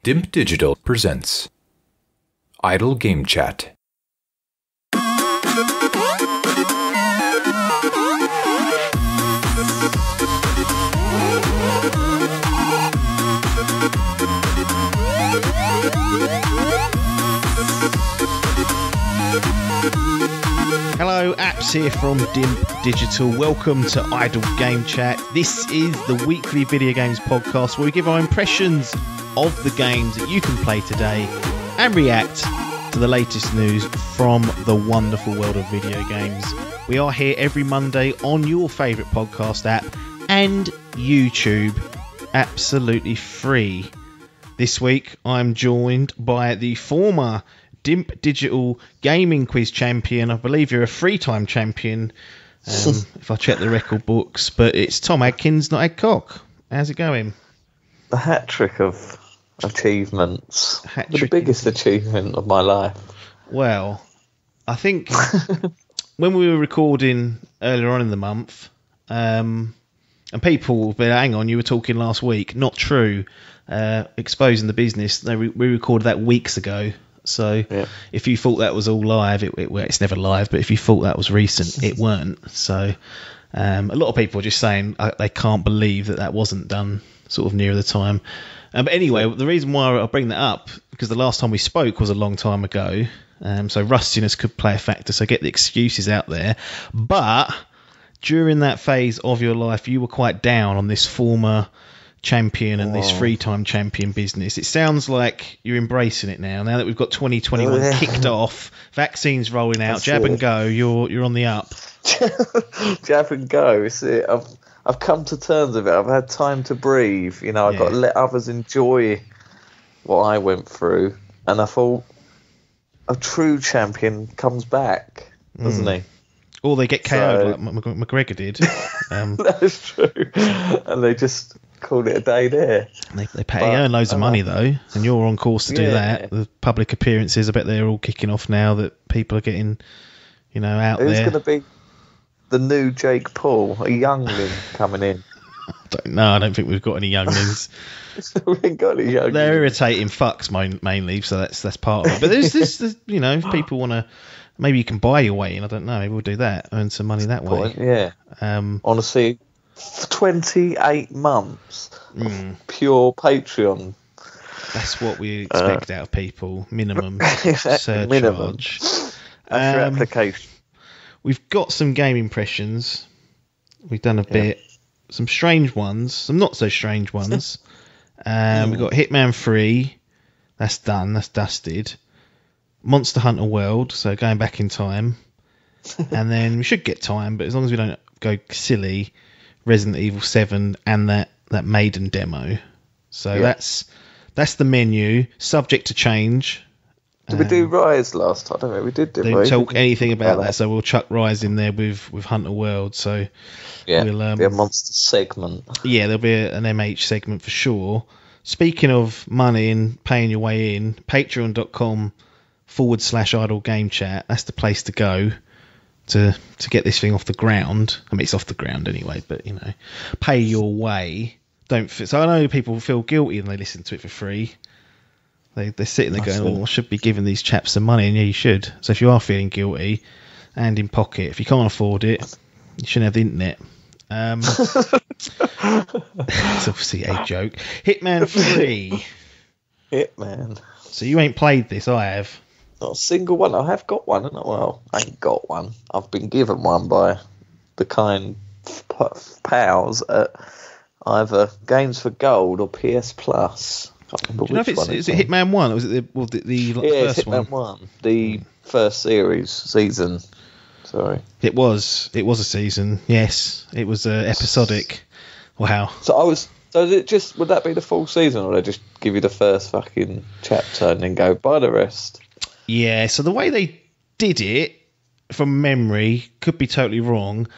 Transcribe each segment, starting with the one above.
Dimp Digital Presents Idle Game Chat. Hello, Apps here from Dimp Digital. Welcome to Idle Game Chat. This is the weekly video games podcast where we give our impressions of the games that you can play today and react to the latest news from the wonderful world of video games. We are here every Monday on your favourite podcast app and YouTube, absolutely free. This week I'm joined by the former Dimp Digital Gaming Quiz Champion. I believe you're a three-time champion, if I check the record books, but it's Tom Adkins, not Adcock. How's it going? The hat-trick of achievements. The biggest achievement of my life. Well, I think when we were recording earlier on in the month, and people will be, hang on, you were talking last week. Not true. Exposing the business. We recorded that weeks ago. So if you thought that was all live, it's never live, but if you thought that was recent, it weren't. So a lot of people are just saying they can't believe that wasn't done sort of near the time. But anyway, the reason why I bring that up, because the last time we spoke was a long time ago, so rustiness could play a factor, so get the excuses out there. But during that phase of your life, you were quite down on this former champion and this three-time champion business. It sounds like you're embracing it now that we've got 2021 kicked off, vaccines rolling out. Jab and go, you're on the up. Jab and go. I've come to terms with it. I've had time to breathe. I've got to let others enjoy what I went through, and I thought a true champion comes back, doesn't he? Or they get KO'd like McGregor did. That's true. And they just called it a day there. They earn loads of money though, and you're on course to do that. The public appearances, I bet they're all kicking off now that people are getting, out there. Who's going to be the new Jake Paul, a youngling coming in? I don't think we've got any younglings. We ain't got any younglings. They're irritating fucks mainly, so that's part of it. But there's if people want to, maybe you can buy your way in. I don't know. Maybe we'll do that, earn some money that way. Yeah. Honestly, 28 months pure Patreon. That's what we expect out of people. Minimum surcharge. Minimum. That's your application. We've got some game impressions. We've done a bit. Some strange ones. Some not so strange ones. We've got Hitman 3. That's done. That's dusted. Monster Hunter World. So going back in time. And then we should get time, but as long as we don't go silly, Resident Evil 7 and that Maiden demo. So that's the menu, subject to change. Did we do Rise last time? I don't know. We did, didn't we? Didn't talk anything about that, so we'll chuck Rise in there with Hunter World. So we'll be a monster segment. Yeah, there'll be an MH segment for sure. Speaking of money and paying your way in, patreon.com/idle game chat. That's the place to go to get this thing off the ground. I mean, it's off the ground anyway, but pay your way. So I know people feel guilty and they listen to it for free. They're sitting there going, I should be giving these chaps some money, and yeah, you should. So if you are feeling guilty, hand in pocket. If you can't afford it, you shouldn't have the internet. It's obviously a joke. Hitman 3. Hitman. So you ain't played this, I have. Not a single one. I have got one, haven't I? Well, I ain't got one. I've been given one by the kind pals at either Games for Gold or PS Plus. Do you know if is it Hitman 1 or was it the first one? Hitman 1, the first season. Sorry. It was a season. Yes, it was episodic. Wow. So is it just, would that be the full season, or they just give you the first fucking chapter and then go buy the rest? Yeah, so the way they did it, from memory, could be totally wrong.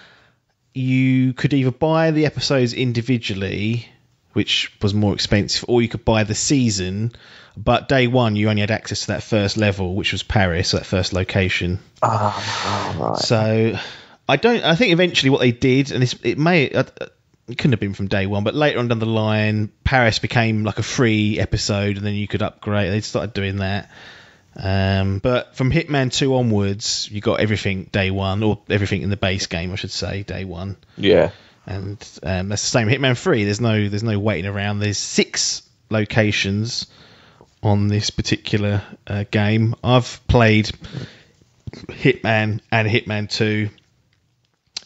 You could either buy the episodes individually, which was more expensive, or you could buy the season, but day one you only had access to that first level, which was Paris, so that first location. Right. So I think eventually what they did, and it couldn't have been from day one, but later on down the line, Paris became like a free episode, and then you could upgrade. They started doing that. But from Hitman 2 onwards, you got everything day one, or everything in the base game, I should say, day one. Yeah. And that's the same. Hitman 3, there's no waiting around. There's 6 locations on this particular game. I've played Hitman and Hitman 2.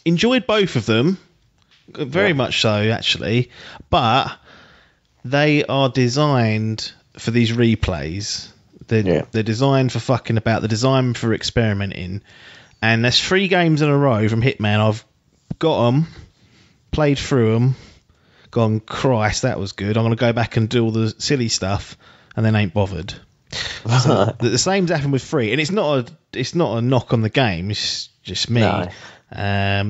Enjoyed both of them, very much so, actually. But they are designed for these replays. They're designed for fucking about. They're designed for experimenting. And there's 3 games in a row from Hitman. I've got them, played through them, gone, Christ, that was good. I'm going to go back and do all the silly stuff, and then ain't bothered. So the same's happened with 3, and it's not a knock on the game. It's just me. No.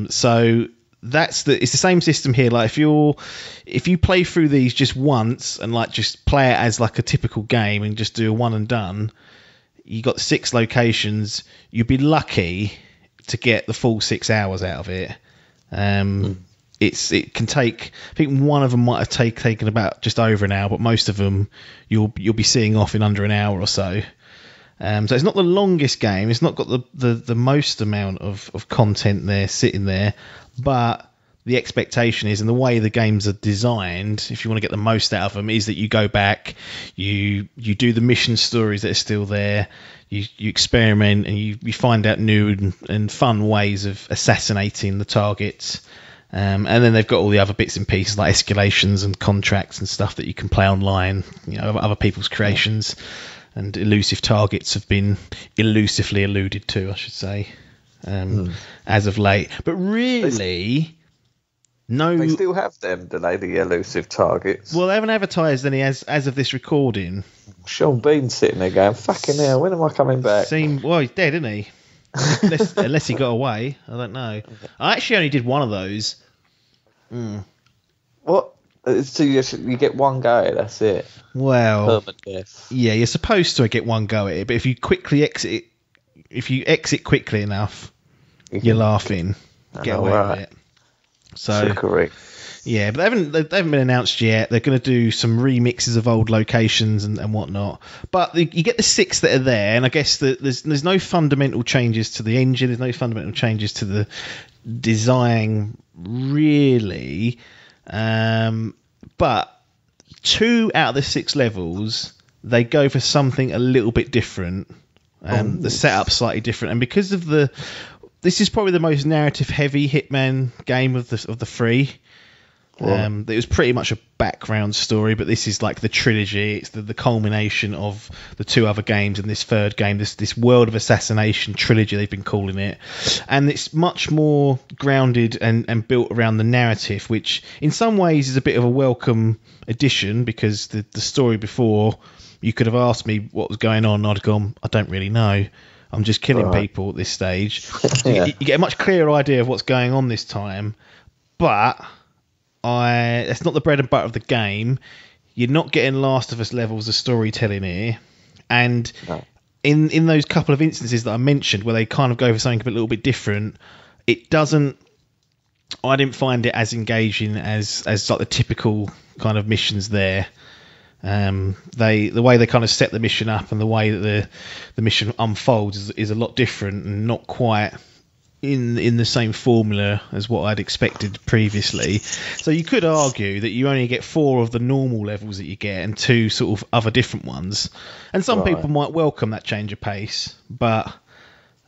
So it's the same system here. Like if you play through these just once and like just play it as like a typical game and just do a one and done, you got 6 locations. You'd be lucky to get the full 6 hours out of it. It can take. I think one of them might have taken about just over an hour, but most of them you'll be seeing off in under an hour or so. So it's not the longest game. It's not got the most amount of content there sitting there, but the expectation is, and the way the games are designed, if you want to get the most out of them, is that you go back, you do the mission stories that are still there, you experiment, and you find out new and fun ways of assassinating the targets. And then they've got all the other bits and pieces like escalations and contracts and stuff that you can play online, other people's creations. And elusive targets have been elusively alluded to, I should say, as of late. But really, no. They still have them, do they, the elusive targets? Well, they haven't advertised any as of this recording. Sean Bean's sitting there going, fucking hell, when am I coming back? Well, he's dead, isn't he? Unless he got away. I don't know. I actually only did one of those. What? So you get one go at it, that's it. Well, permanent death. Yeah, you're supposed to get one go at it, but if you exit quickly enough, you're laughing. Get away with it. So correct. Yeah, but they haven't been announced yet. They're going to do some remixes of old locations and whatnot. But you get the 6 that are there, and I guess there's no fundamental changes to the engine. There's no fundamental changes to the design, really. But 2 out of the 6 levels, they go for something a little bit different. The setup's slightly different, and because of this is probably the most narrative-heavy Hitman game of the 3. It was pretty much a background story, but this is like the trilogy. It's the culmination of the 2 other games and this 3rd game, this World of Assassination trilogy they've been calling it. And it's much more grounded and built around the narrative, which in some ways is a bit of a welcome addition, because the story before, you could have asked me what was going on and I'd gone, I don't really know. I'm just killing people at this stage. You get a much clearer idea of what's going on this time, but that's not the bread and butter of the game. You're not getting Last of Us levels of storytelling here, and in those couple of instances that I mentioned where they kind of go for something a little bit different, it doesn't. I didn't find it as engaging as like the typical kind of missions there. The way they kind of set the mission up and the way that the mission unfolds is a lot different and not quite in the same formula as what I'd expected previously. So you could argue that you only get 4 of the normal levels that you get and 2 sort of other different ones. And some people might welcome that change of pace, but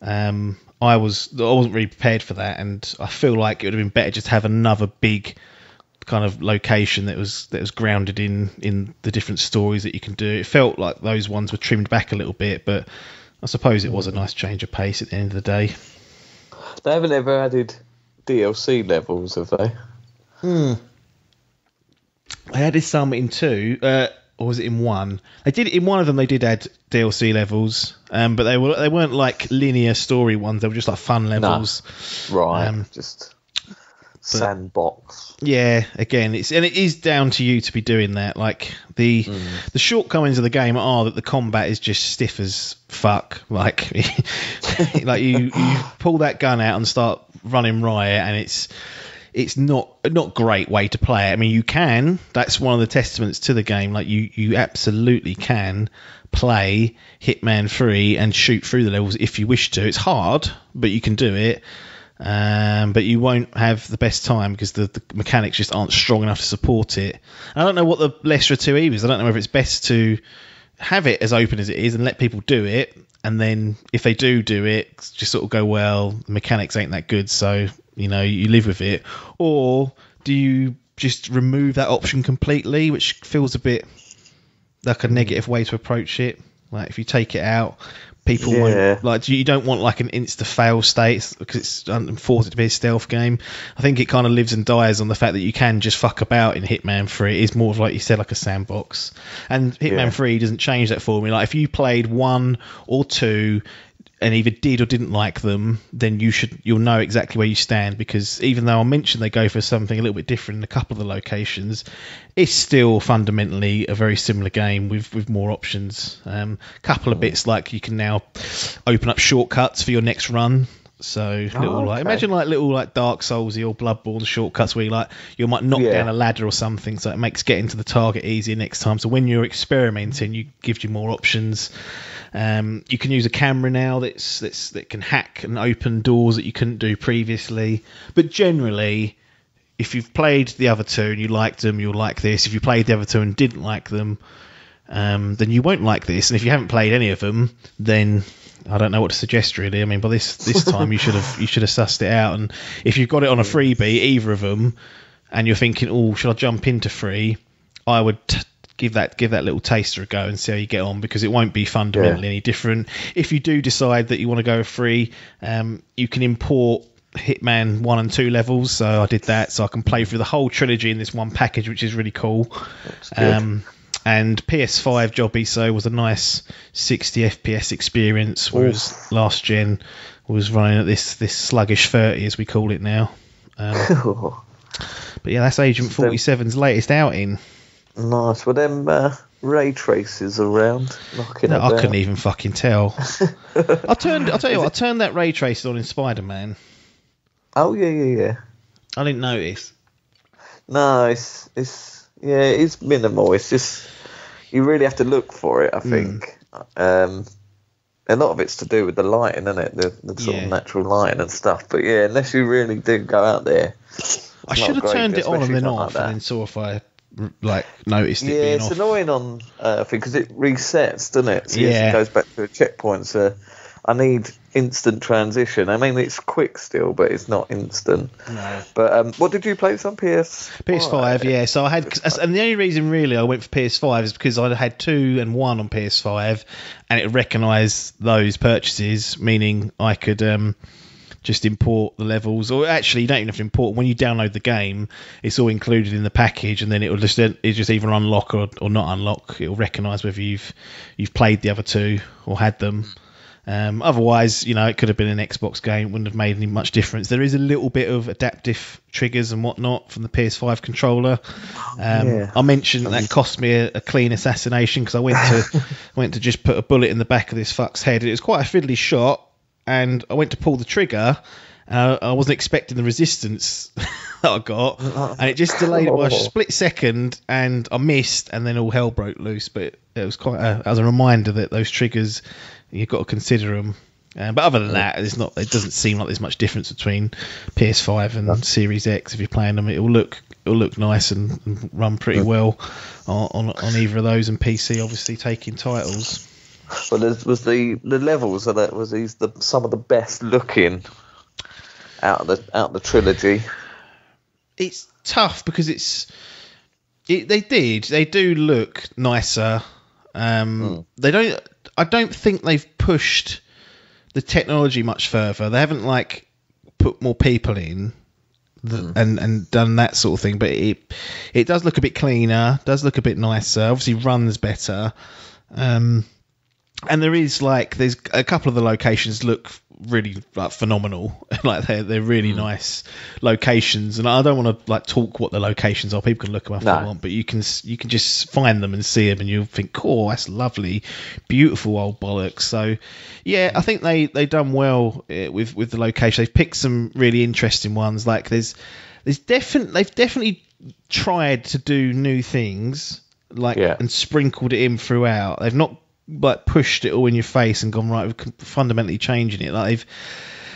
I wasn't really prepared for that, and I feel like it would have been better just to have another big kind of location that was grounded in the different stories that you can do. It felt like those ones were trimmed back a little bit, but I suppose it was a nice change of pace at the end of the day. They haven't ever added DLC levels, have they? They added some in 2, or was it in 1? They did in one of them. They did add DLC levels, but they weren't like linear story ones. They were just like fun levels. No. Right, just sandbox. Yeah, again, it is down to you to be doing that. Like the shortcomings of the game are that the combat is just stiff as fuck. Like, like you pull that gun out and start running riot, and it's not great way to play it. I mean, you can. That's one of the testaments to the game. Like you absolutely can play Hitman 3 and shoot through the levels if you wish to. It's hard, but you can do it. But you won't have the best time because the mechanics just aren't strong enough to support it. I don't know what the lesser of two evils is. I don't know whether it's best to have it as open as it is and let people do it, and then if they do it, just sort of go, well, the mechanics ain't that good, so you live with it. Or do you just remove that option completely, which feels a bit like a negative way to approach it. Like if you take it out, people won't, like, you don't want like an insta fail state because it's forced it to be a stealth game. I think it kind of lives and dies on the fact that you can just fuck about in Hitman 3. It is more of, like you said, like a sandbox. And Hitman 3 doesn't change that for me. Like if you played 1 or 2 and either did or didn't like them, then you'll know exactly where you stand, because even though I mentioned they go for something a little bit different in a couple of the locations, it's still fundamentally a very similar game with more options. Couple of bits, like you can now open up shortcuts for your next run. So imagine like little like Dark Soulsy or Bloodborne shortcuts where you might knock down a ladder or something, so it makes getting to the target easier next time. So when you're experimenting, it gives you more options. You can use a camera now that can hack and open doors that you couldn't do previously. But generally, if you've played the other two and you liked them, you'll like this. If you played the other two and didn't like them, then you won't like this. And if you haven't played any of them, then I don't know what to suggest really. I mean, by this time you should have sussed it out. And if you've got it on a freebie, either of them, and you're thinking, oh, should I jump into free? I would give that little taster a go and see how you get on, because it won't be fundamentally any different. If you do decide that you want to go free, you can import Hitman 1 and 2 levels. So I did that, so I can play through the whole trilogy in this one package, which is really cool. And PS5 jobby, so was a nice 60 FPS experience, whereas last gen was running at this sluggish 30, as we call it now. But yeah, that's Agent 47's latest outing. Nice. Were them ray traces around knocking about? I couldn't even fucking tell. I turned that ray tracer on in Spider-Man. Oh yeah. I didn't notice. No, it's minimal. It's just you really have to look for it, I think. A lot of it's to do with the lighting, isn't it? The sort of natural lighting and stuff. But yeah, unless you really do go out there, I should have turned it on and then off, and then saw if I noticed it being off. It's annoying on because it resets, doesn't it? So it goes back to a checkpoint. So I need instant transition. I mean, it's quick still, but it's not instant. No. But what did you play this on? PS5, yeah. So I had, and the only reason really I went for PS5 is because I had 2 and 1 on PS5, and it recognised those purchases, meaning I could just import the levels, or actually you don't even have to import. When you download the game, it's all included in the package, and then it just either unlock or not unlock. It'll recognise whether you've played the other two or had them. Otherwise, it could have been an Xbox game. It wouldn't have made any much difference. There is a little bit of adaptive triggers and whatnot from the PS5 controller. I mentioned that cost me a clean assassination, because I went to just put a bullet in the back of this fuck's head. It was quite a fiddly shot, and I went to pull the trigger. I wasn't expecting the resistance that I got, and it just delayed it by a split second, and I missed, and then all hell broke loose. But it was quite as a reminder that those triggers, you've got to consider them. But other than that, it doesn't seem like there's much difference between PS5 and Series X. If you're playing them, it'll look nice and run pretty well on either of those, and PC obviously taking titles. Well, was the levels of that, was these some of the best looking out of the trilogy? It's tough because they do look nicer. They don't. I don't think they've pushed the technology much further. They haven't put more people in and done that sort of thing. But it does look a bit cleaner. Does look a bit nicer. Obviously runs better. And there's a couple of the locations look really like phenomenal. Like they're really nice locations, and I don't want to like talk what the locations are. People can look them up if they want, but you can just find them and see them, and you'll think, "Cool, that's lovely, beautiful old bollocks." So, yeah, I think they done well with the location. They've picked some really interesting ones. Like they've definitely tried to do new things, like and sprinkled it in throughout. They've not like pushed it all in your face and gone, right, we're fundamentally changing it. Like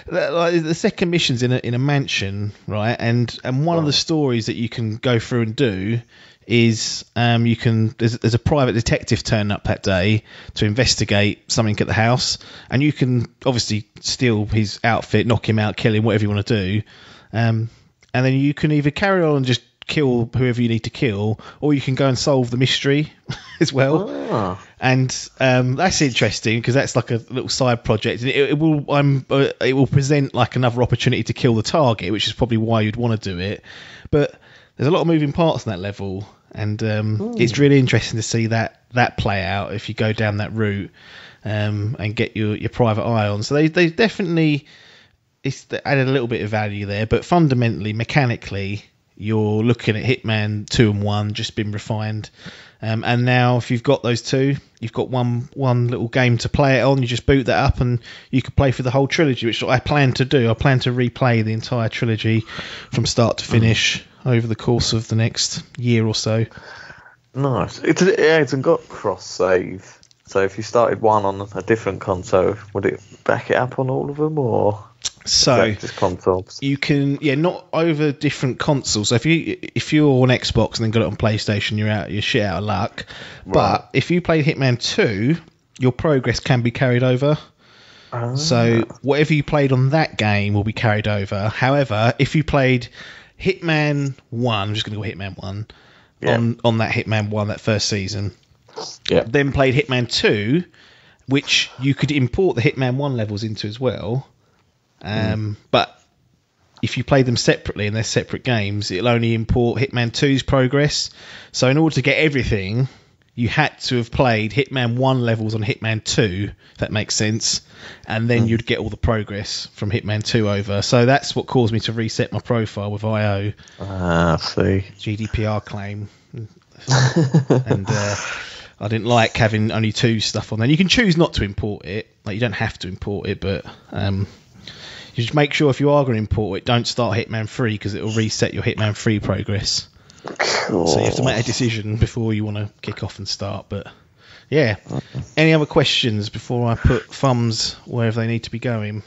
the second mission's in a mansion, right, and one of the stories that you can go through and do is there's a private detective turn up that day to investigate something at the house, and you can obviously steal his outfit, knock him out, kill him, whatever you want to do, and then you can either carry on and just kill whoever you need to kill, or you can go and solve the mystery as well. And that's interesting because that's like a little side project, and it will present like another opportunity to kill the target, which is probably why you'd want to do it. But there's a lot of moving parts on that level, and it's really interesting to see that play out if you go down that route and get your private eye on. So they definitely added a little bit of value there, but fundamentally, mechanically, you're looking at Hitman 2 and 1 just been refined. And now if you've got those two, you've got one little game to play it on. You just boot that up and you can play through the whole trilogy, which I plan to do. I plan to replay the entire trilogy from start to finish over the course of the next year or so. Nice. It hasn't got cross-save. So if you started one on a different console, would it back it up on all of them, or... So just consoles? You can, not over different consoles. So if you're on Xbox and then got it on PlayStation, you're shit out of luck. Right. But if you played Hitman 2, your progress can be carried over. So whatever you played on that game will be carried over. However, if you played Hitman 1, I'm just going to go Hitman 1 on that Hitman 1, that first season. Yeah. Then played Hitman 2, which you could import the Hitman 1 levels into as well. But if you play them separately and they're separate games, it'll only import Hitman 2's progress. So in order to get everything, you had to have played Hitman 1 levels on Hitman 2, if that makes sense, and then you'd get all the progress from Hitman 2 over. So that's what caused me to reset my profile with IO. See. GDPR claim. And I didn't like having only 2 stuff on there. You can choose not to import it. Like, you don't have to import it, but... you just make sure if you are going to import it, don't start Hitman 3 because it will reset your Hitman 3 progress. Cool. So you have to make a decision before you want to kick off and start. But yeah, any other questions before I put thumbs wherever they need to be going?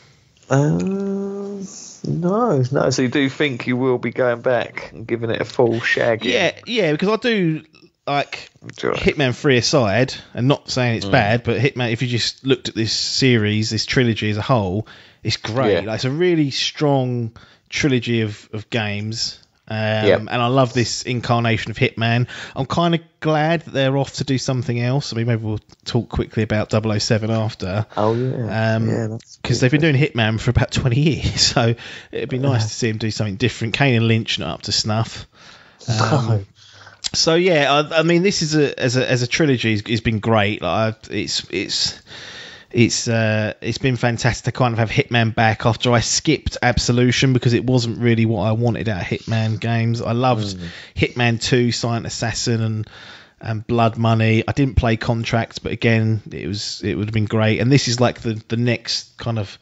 No. So you do think you will be going back and giving it a full shag? Yeah, because I do like Hitman 3 aside, and not saying it's bad, but Hitman, if you just looked at this series, this trilogy as a whole, it's great. Like, it's a really strong trilogy of games. And I love this incarnation of Hitman. I'm kind of glad that they're off to do something else. I mean, maybe we'll talk quickly about 007 after. Oh, yeah. Because they've been doing Hitman for about 20 years. So it'd be nice to see them do something different. Kane and Lynch not up to snuff. So, yeah, I mean, this is as a trilogy has been great. Like, it's been fantastic to kind of have Hitman back after I skipped Absolution because it wasn't really what I wanted out of Hitman games. I loved Hitman 2, Silent Assassin, and Blood Money. I didn't play Contracts, but again, it would have been great. And this is like the next kind of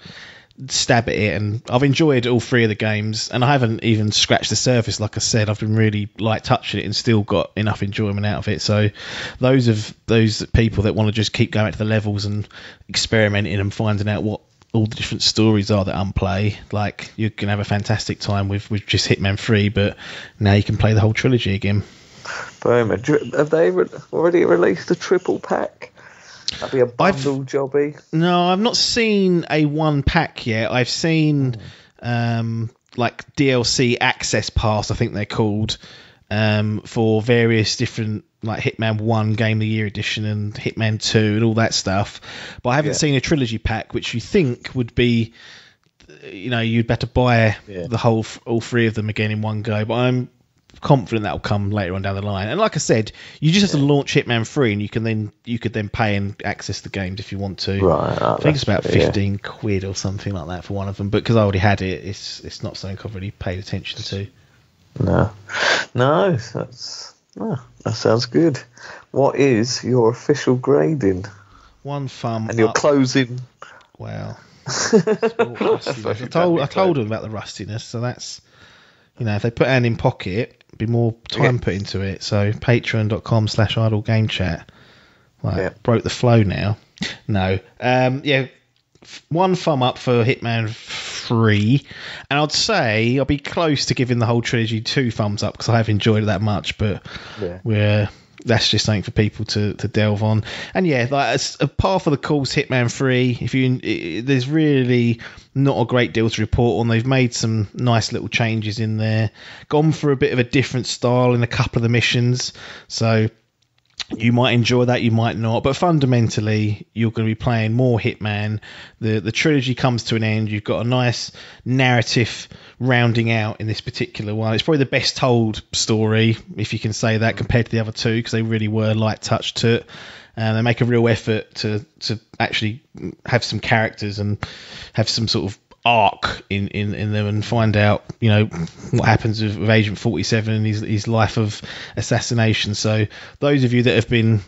stab at it, and I've enjoyed all 3 of the games, and I haven't even scratched the surface. Like I said, I've been really light touching it and still got enough enjoyment out of it. So those people that want to just keep going back to the levels and experimenting and finding out what all the different stories are that unplay, like, you can have a fantastic time with just Hitman 3, but now you can play the whole trilogy again. Boom. Have they already released a triple pack? That'd be a bundle jobby. No, I've not seen a 1 pack yet. I've seen like DLC access pass, I think they're called, for various different, like Hitman 1 Game of the Year edition and Hitman 2 and all that stuff. But I haven't seen a trilogy pack, which you think would be, you'd better buy all 3 of them again in one go. But confident that'll come later on down the line. And like I said, you just have to launch Hitman 3, and you could then pay and access the games if you want to. Right. I think it's about 15 quid or something like that for one of them. But because I already had it, it's not something I've really paid attention to. No, that sounds good. What is your official grading? 1 thumb and your up. Closing. Well, I told them about the rustiness, so that's, if they put hand in pocket, be more time put into it. So patreon.com/idlegamechat. Broke the flow now. No. 1 thumb up for Hitman 3, and I'd say I'll be close to giving the whole trilogy 2 thumbs up because I have enjoyed it that much, but that's just something for people to delve on. And as a par for the course, Hitman 3, there's really not a great deal to report on. They've made some nice little changes in there, gone for a bit of a different style in a couple of the missions, so you might enjoy that, you might not, but fundamentally you're going to be playing more Hitman. The trilogy comes to an end. You've got a nice narrative rounding out in this particular one. It's probably the best told story, if you can say that, compared to the other two, because they really were light touch to it. And they make a real effort to actually have some characters and have some sort of arc in them, and find out what happens with Agent 47 and his life of assassination. So those of you that have been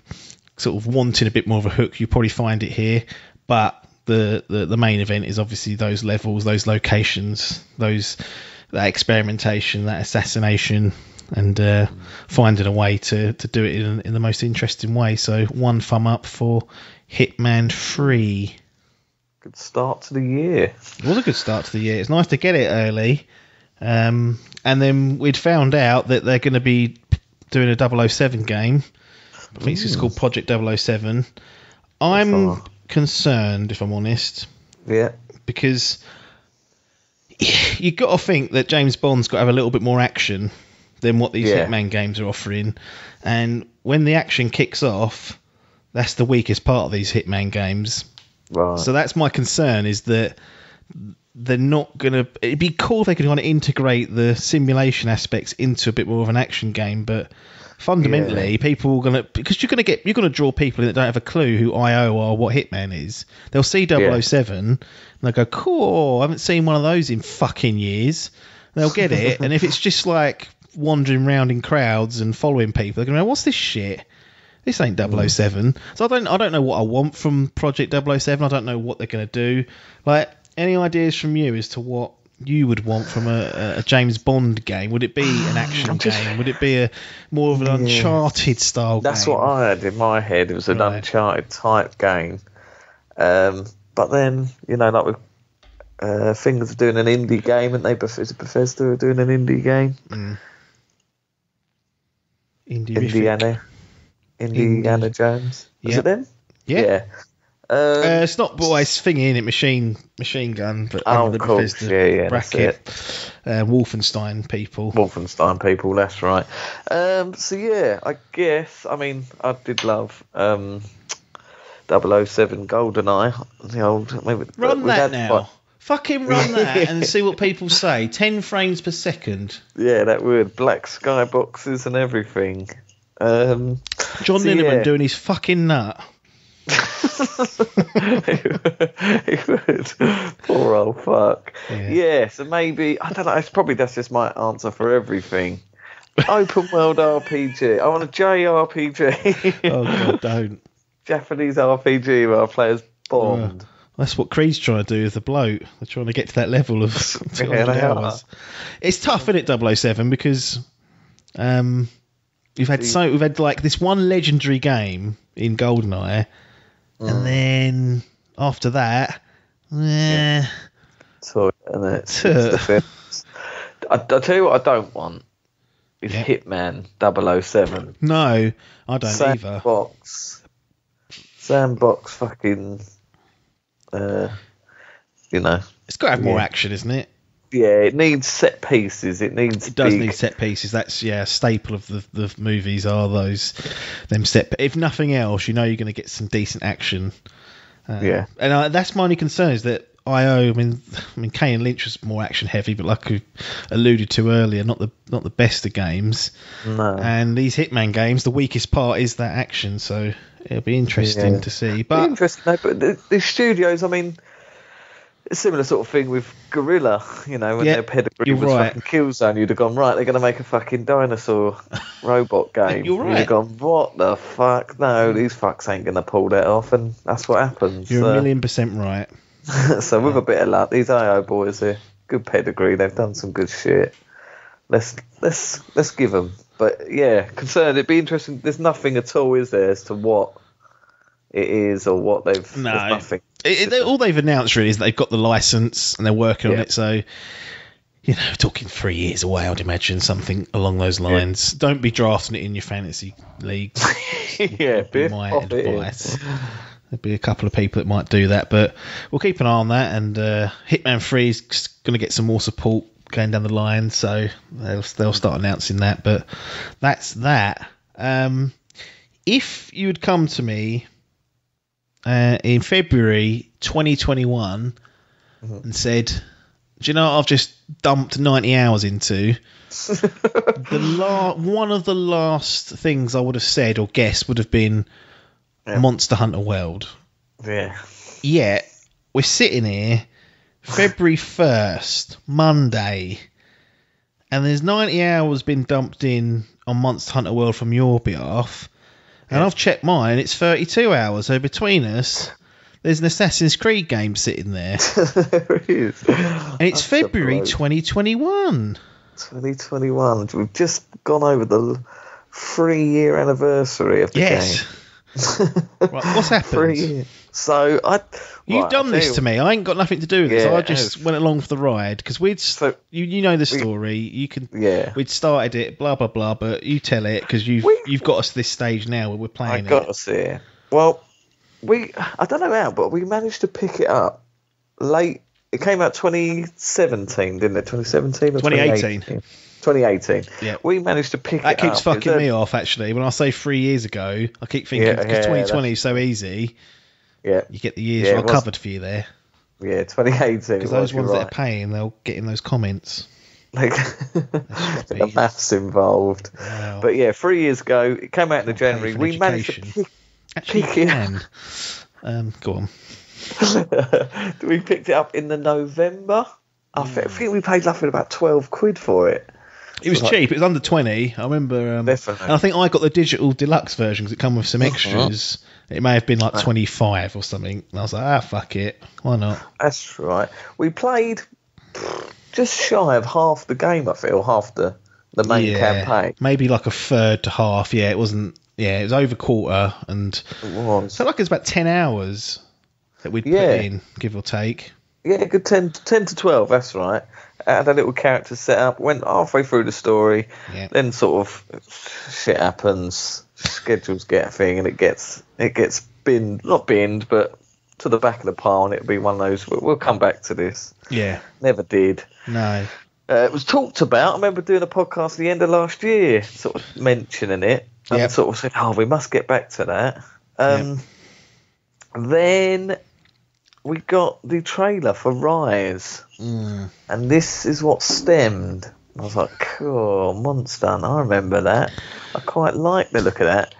sort of wanting a bit more of a hook, you probably find it here, but the main event is obviously those levels, those locations, that experimentation, that assassination, and finding a way to do it in the most interesting way. So 1 thumb up for Hitman 3. Good start to the year. It was a good start to the year. It's nice to get it early. And then we'd found out that they're going to be doing a 007 game. I think it's called Project 007. I'm concerned, if I'm honest. Yeah. Because you've got to think that James Bond's got to have a little bit more action than what these Hitman games are offering. And when the action kicks off, that's the weakest part of these Hitman games. Right. So that's my concern, is that they're not going to... It'd be cool if they could kind of integrate the simulation aspects into a bit more of an action game, but fundamentally, people are going to... Because you're going to draw people that don't have a clue who IO or what Hitman is. They'll see 007 and they'll go, cool, I haven't seen one of those in fucking years. And they'll get it, and if it's just like wandering around in crowds and following people, they're going to go, what's this shit? This ain't 007. So I don't know what I want from Project 007. I don't know what they're going to do. Like, any ideas from you as to what you would want from a James Bond game? Would it be an action game? Would it be more of an Uncharted style game? That's what I had in my head. It was an Uncharted type game. But then, like with things of doing an indie game, and Bethesda are doing an indie game. Indiana Jones. Was it them? Yeah. It's not always thingy in it, machine gun, but under the Bethesda bracket. Wolfenstein people, that's right. I guess, I did love 007 GoldenEye. The old run that now. Fucking run that and see what people say. 10 frames per second. Yeah, that would. Black skyboxes and everything. John Linneman doing his fucking nut. He would. Poor old fuck. Yeah, so maybe, I don't know, that's just my answer for everything. Open world RPG. I want a JRPG. Oh god, don't. Japanese RPG where I play as Bond. That's what Creed's trying to do with the bloat. They're trying to get to that level of 200 hours. It's tough, isn't it, 007, because we've had like this one legendary game in GoldenEye, and then after that, so it's I tell you what I don't want is Hitman 007. No, I don't either. Sandbox fucking it's got to have more action, isn't it? Yeah, it needs set pieces. It does need set pieces. That's a staple of the movies are them set. If nothing else, you're going to get some decent action. And that's my only concern, is that IO. I mean, Kane Lynch was more action heavy, but like I alluded to earlier, not the best of games. No. And these Hitman games, the weakest part is that action. So it'll be interesting to see. But interesting. No, but the studios, I mean, a similar sort of thing with Gorilla. You know, when their pedigree was fucking Killzone, you'd have gone, right, they're going to make a fucking dinosaur robot game. You're right. You'd have gone, what the fuck? No, these fucks ain't going to pull that off, and that's what happens. You're 1,000,000% right. So with a bit of luck, these IO boys are good pedigree. They've done some good shit. Let's give them. But yeah, concerned. It'd be interesting. There's nothing at all, is there, as to what it is or what they've. No, there's nothing. All they've announced really is that they've got the license and they're working on it. So, you know, talking 3 years away, I'd imagine something along those lines. Don't be drafting it in your fantasy league. Be my advice. There'd be a couple of people that might do that, but we'll keep an eye on that. And Hitman 3 is going to get some more support going down the line, so they'll start announcing that. But that's that. If you had come to me in February 2021 and said, do you know what I've just dumped 90 hours into? One of the last things I would have said or guessed would have been Monster Hunter World. Yeah. Yet, we're sitting here, February 1st, Monday, and there's 90 hours been dumped in on Monster Hunter World from your behalf, and I've checked mine, it's 32 hours, so between us, there's an Assassin's Creed game sitting there. There is. And it's February 2021. 2021. We've just gone over the 3-year anniversary of the game. Right, what's happened? 3 years. So you've done this to me. I ain't got nothing to do with this. I just went along for the ride because you know the story. You can. We'd started it, blah blah blah. But you tell it because you've got us to this stage now where we're playing. I got us here. Well, I don't know how, but we managed to pick it up late. It came out 2017, didn't it? 2017 or 2018. 2018. Yeah. We managed to pick it up. That keeps fucking me off, actually. When I say 3 years ago, I keep thinking, because 2020 is so easy, you get the years well covered for you there. Yeah, 2018. Because those ones that are paying, they'll get in those comments. The maths involved. Wow. But yeah, 3 years ago, it came out in January. We managed to pick it up. Go on. We picked it up in the November. I think we paid nothing about 12 quid for it. It was cheap. It was under 20. I remember. Definitely. And I think I got the digital deluxe version because it come with some extras. It may have been like 25 or something. And I was like, fuck it. Why not? That's right. We played just shy of half the game, I feel. Half the main campaign. Maybe like a third to half. Yeah, it wasn't. Yeah, it was over quarter. And it was. I felt like it was about 10 hours that we'd put in, give or take. Yeah, good 10 to 12, that's right. Had a little character set up, went halfway through the story, then sort of shit happens, schedules get a thing, and it gets binned, not binned, but to the back of the pile, and it'll be one of those, we'll come back to this. Yeah. Never did. No. It was talked about, I remember doing a podcast at the end of last year, sort of mentioning it, and sort of said, we must get back to that. Then we got the trailer for Rise, and this is what stemmed. I was like, cool, Monster Hunter, I remember that. I quite like the look of that.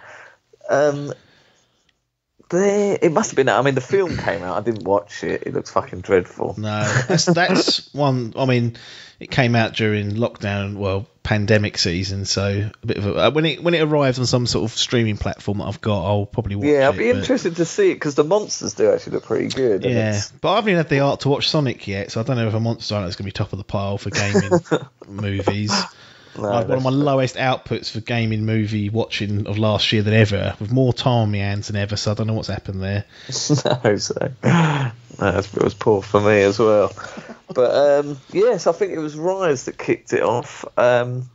It must have been, I mean, the film came out, I didn't watch it, it looks fucking dreadful. No, that's one, I mean, it came out during lockdown, well, pandemic season, so a bit of a, when it arrives on some sort of streaming platform that I've got, I'll probably watch it. Yeah, I'd be interested to see it, because the monsters do actually look pretty good. Yeah, but I haven't even had the art to watch Sonic yet, so I don't know if a Monster Hunter is going to be top of the pile for gaming movies. No, I had one of my lowest outputs for gaming movie watching of last year than ever, with more time on my hands than ever, so I don't know what's happened there. It was poor for me as well. But yes, I think it was Rise that kicked it off. Then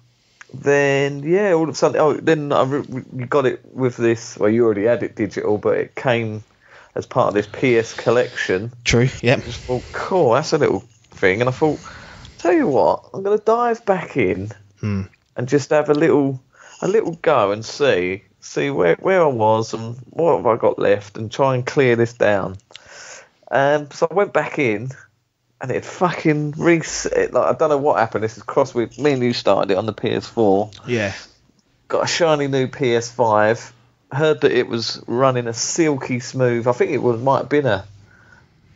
all of a sudden, you got it with this. Well, you already had it digital, but it came as part of this PS collection. True. Yeah. I just thought, cool, that's a little thing, and I thought, tell you what, I'm going to dive back in and just have a little go and see where I was and what have I got left, and try and clear this down. So I went back in, and it fucking reset. Like, I don't know what happened. This is cross with me and you started it on the PS4. Yeah. Got a shiny new PS5. Heard that it was running a silky smooth. I think might have been a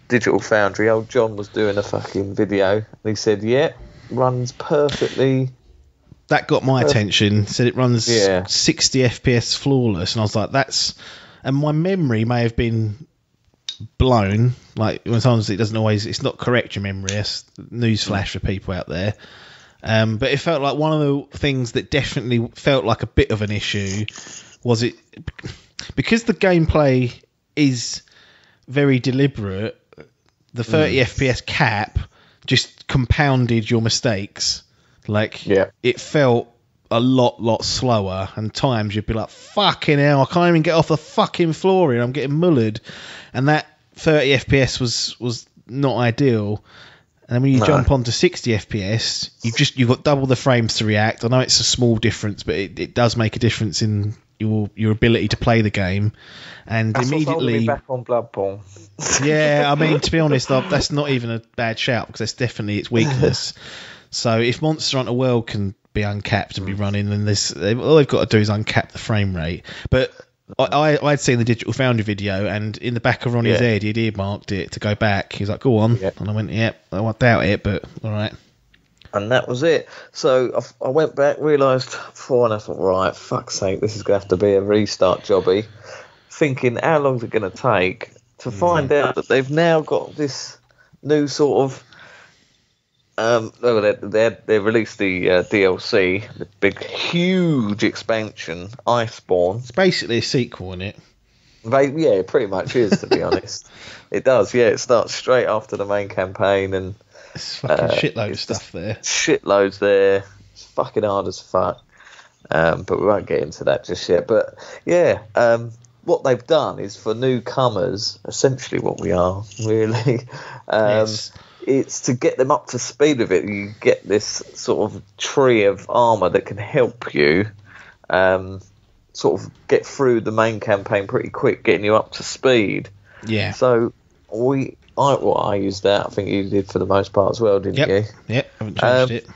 Digital Foundry. Old John was doing a fucking video, and he said, "Yeah, runs perfectly." That got my attention. Said it runs 60 FPS flawless, and I was like, "That's." And my memory may have been blown. Like, sometimes it doesn't always. It's not correct, your memory. That's newsflash for people out there. But it felt like one of the things that definitely felt like a bit of an issue was it because the gameplay is very deliberate. The 30 FPS cap just compounded your mistakes. Like, it felt a lot slower, and times you'd be like, fucking hell, I can't even get off the fucking floor here, I'm getting mullered. And that 30 FPS was not ideal. And then when you jump onto 60 FPS, you've got double the frames to react. I know it's a small difference, but it does make a difference in your ability to play the game. And that's immediately me back on Bloodborne. Yeah, I mean, to be honest, that's not even a bad shout, because that's definitely its weakness. So if Monster Hunter World can be uncapped and be running, then all they've got to do is uncap the frame rate. But I'd seen the Digital Foundry video, and in the back of Ronnie's head, he'd earmarked it to go back. He's like, go on. And I went, I doubt it, but all right. And that was it. So I went back, realised 4, and I thought, right, fuck's sake, this is going to have to be a restart jobby. Thinking, how long's it going to take? To find out that they've now got this new sort of... they released the DLC, the big, huge expansion, Iceborne. It's basically a sequel, isn't it? Yeah, it pretty much is, to be honest. It does, yeah. It starts straight after the main campaign, and it's fucking shitload of stuff there. Shitloads there. It's fucking hard as fuck. But we won't get into that just yet. But yeah, what they've done is for newcomers, essentially what we are, really. Yes. It's to get them up to speed with it. You get this sort of tree of armour that can help you sort of get through the main campaign pretty quick, getting you up to speed. Yeah. So I used that. I think you did for the most part as well, didn't you? Yep, I haven't changed it.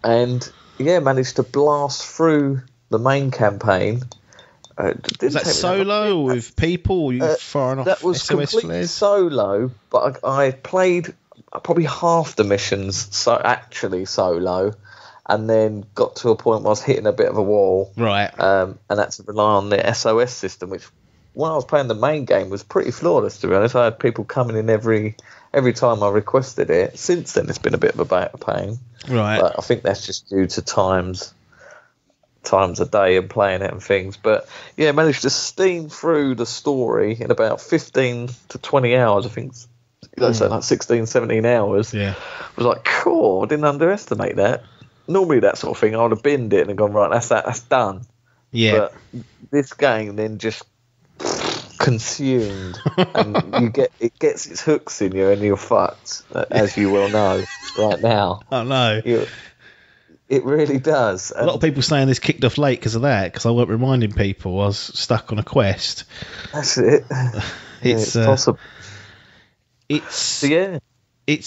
And yeah, managed to blast through the main campaign. Was that solo or with people, or you firing off that was SOS completely flares? Solo, but I played probably half the missions actually solo, and then got to a point where I was hitting a bit of a wall, right? And had to rely on the SOS system, which when I was playing the main game was pretty flawless, to be honest. I had people coming in every time I requested it. Since then, it's been a bit of a pain, right? But I think that's just due to times a day and playing it and things. But yeah, managed to steam through the story in about 15 to 20 hours. I think so, like 16, 17 hours. Yeah, I was like, cool. I didn't underestimate that. Normally that sort of thing, I would have binned it and gone, right, that's done. Yeah. But this game then just consumed, and it gets its hooks in you, and you're fucked, as you will know right now. I know. It really does. A lot of people saying this kicked off late because of that, because I weren't reminding people I was stuck on a quest. That's it. It's possible. It's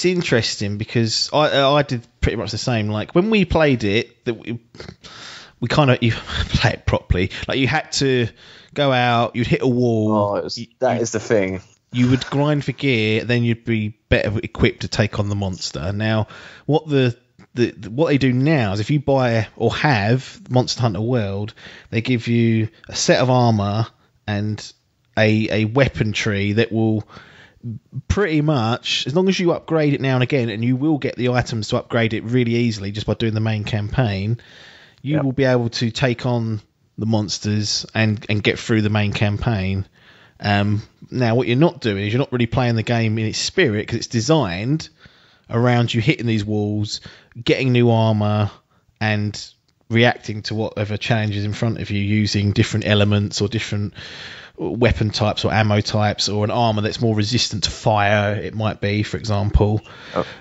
interesting because I did pretty much the same. Like when we played it, that we kind of you play it properly. Like you had to go out, you'd hit a wall. That is the thing. You would grind for gear, then you'd be better equipped to take on the monster. Now, what what they do now is if you buy or have Monster Hunter World, they give you a set of armor and a weapon tree that will pretty much, as long as you upgrade it now and again, and you will get the items to upgrade it really easily just by doing the main campaign, you will be able to take on the monsters and get through the main campaign. Now, what you're not doing is you're not really playing the game in its spirit, because it's designed around you hitting these walls, getting new armor, and reacting to whatever challenges in front of you using different elements or different weapon types or ammo types, or an armor that's more resistant to fire, it might be, for example.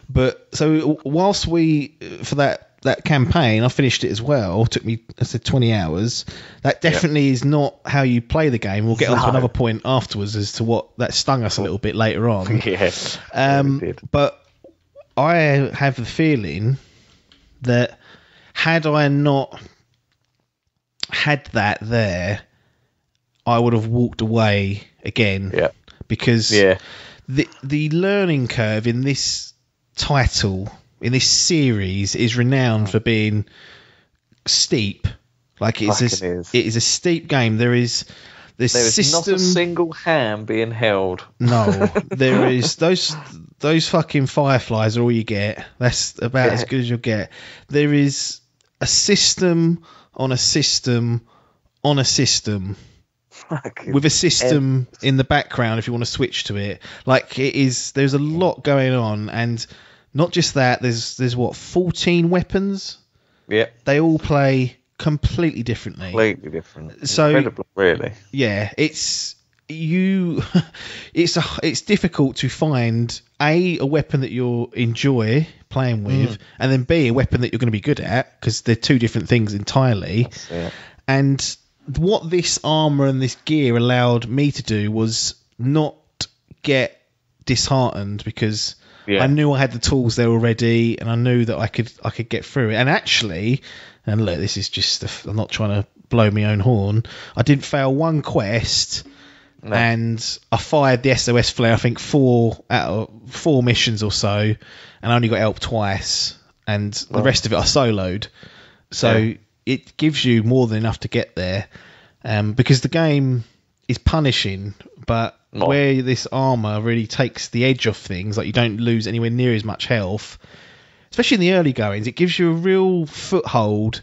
But so whilst we, for that that campaign, I finished it as well. It took me, I said, 20 hours. That definitely is not how you play the game. We'll get on to another point afterwards as to what that stung us a little bit later on. But I have the feeling that had I not had that there, I would have walked away again. Yeah. Because the learning curve in this title, in this series, is renowned for being steep. Like it is a steep game. There is not a single hand being held. No, there is those fucking fireflies are all you get. That's about as good as you'll get. There is a system on a system on a system. With a system in the background if you want to switch to it. Like there's a lot going on, and not just that, there's what, 14 weapons? Yeah. They all play completely differently. Completely different. So incredible, really. Yeah, it's difficult to find a weapon that you'll enjoy playing with, and then B, a weapon that you're going to be good at, because they're two different things entirely. And what this armor and this gear allowed me to do was not get disheartened, because I knew I had the tools there already, and I knew that I could get through it. And actually, and look, this is just I'm not trying to blow my own horn. I didn't fail one quest, and I fired the SOS flare. I think 4 out of 4 missions or so, and I only got help twice, and the rest of it I soloed. So it gives you more than enough to get there, because the game is punishing, but where this armor really takes the edge off things, like you don't lose anywhere near as much health, especially in the early goings. It gives you a real foothold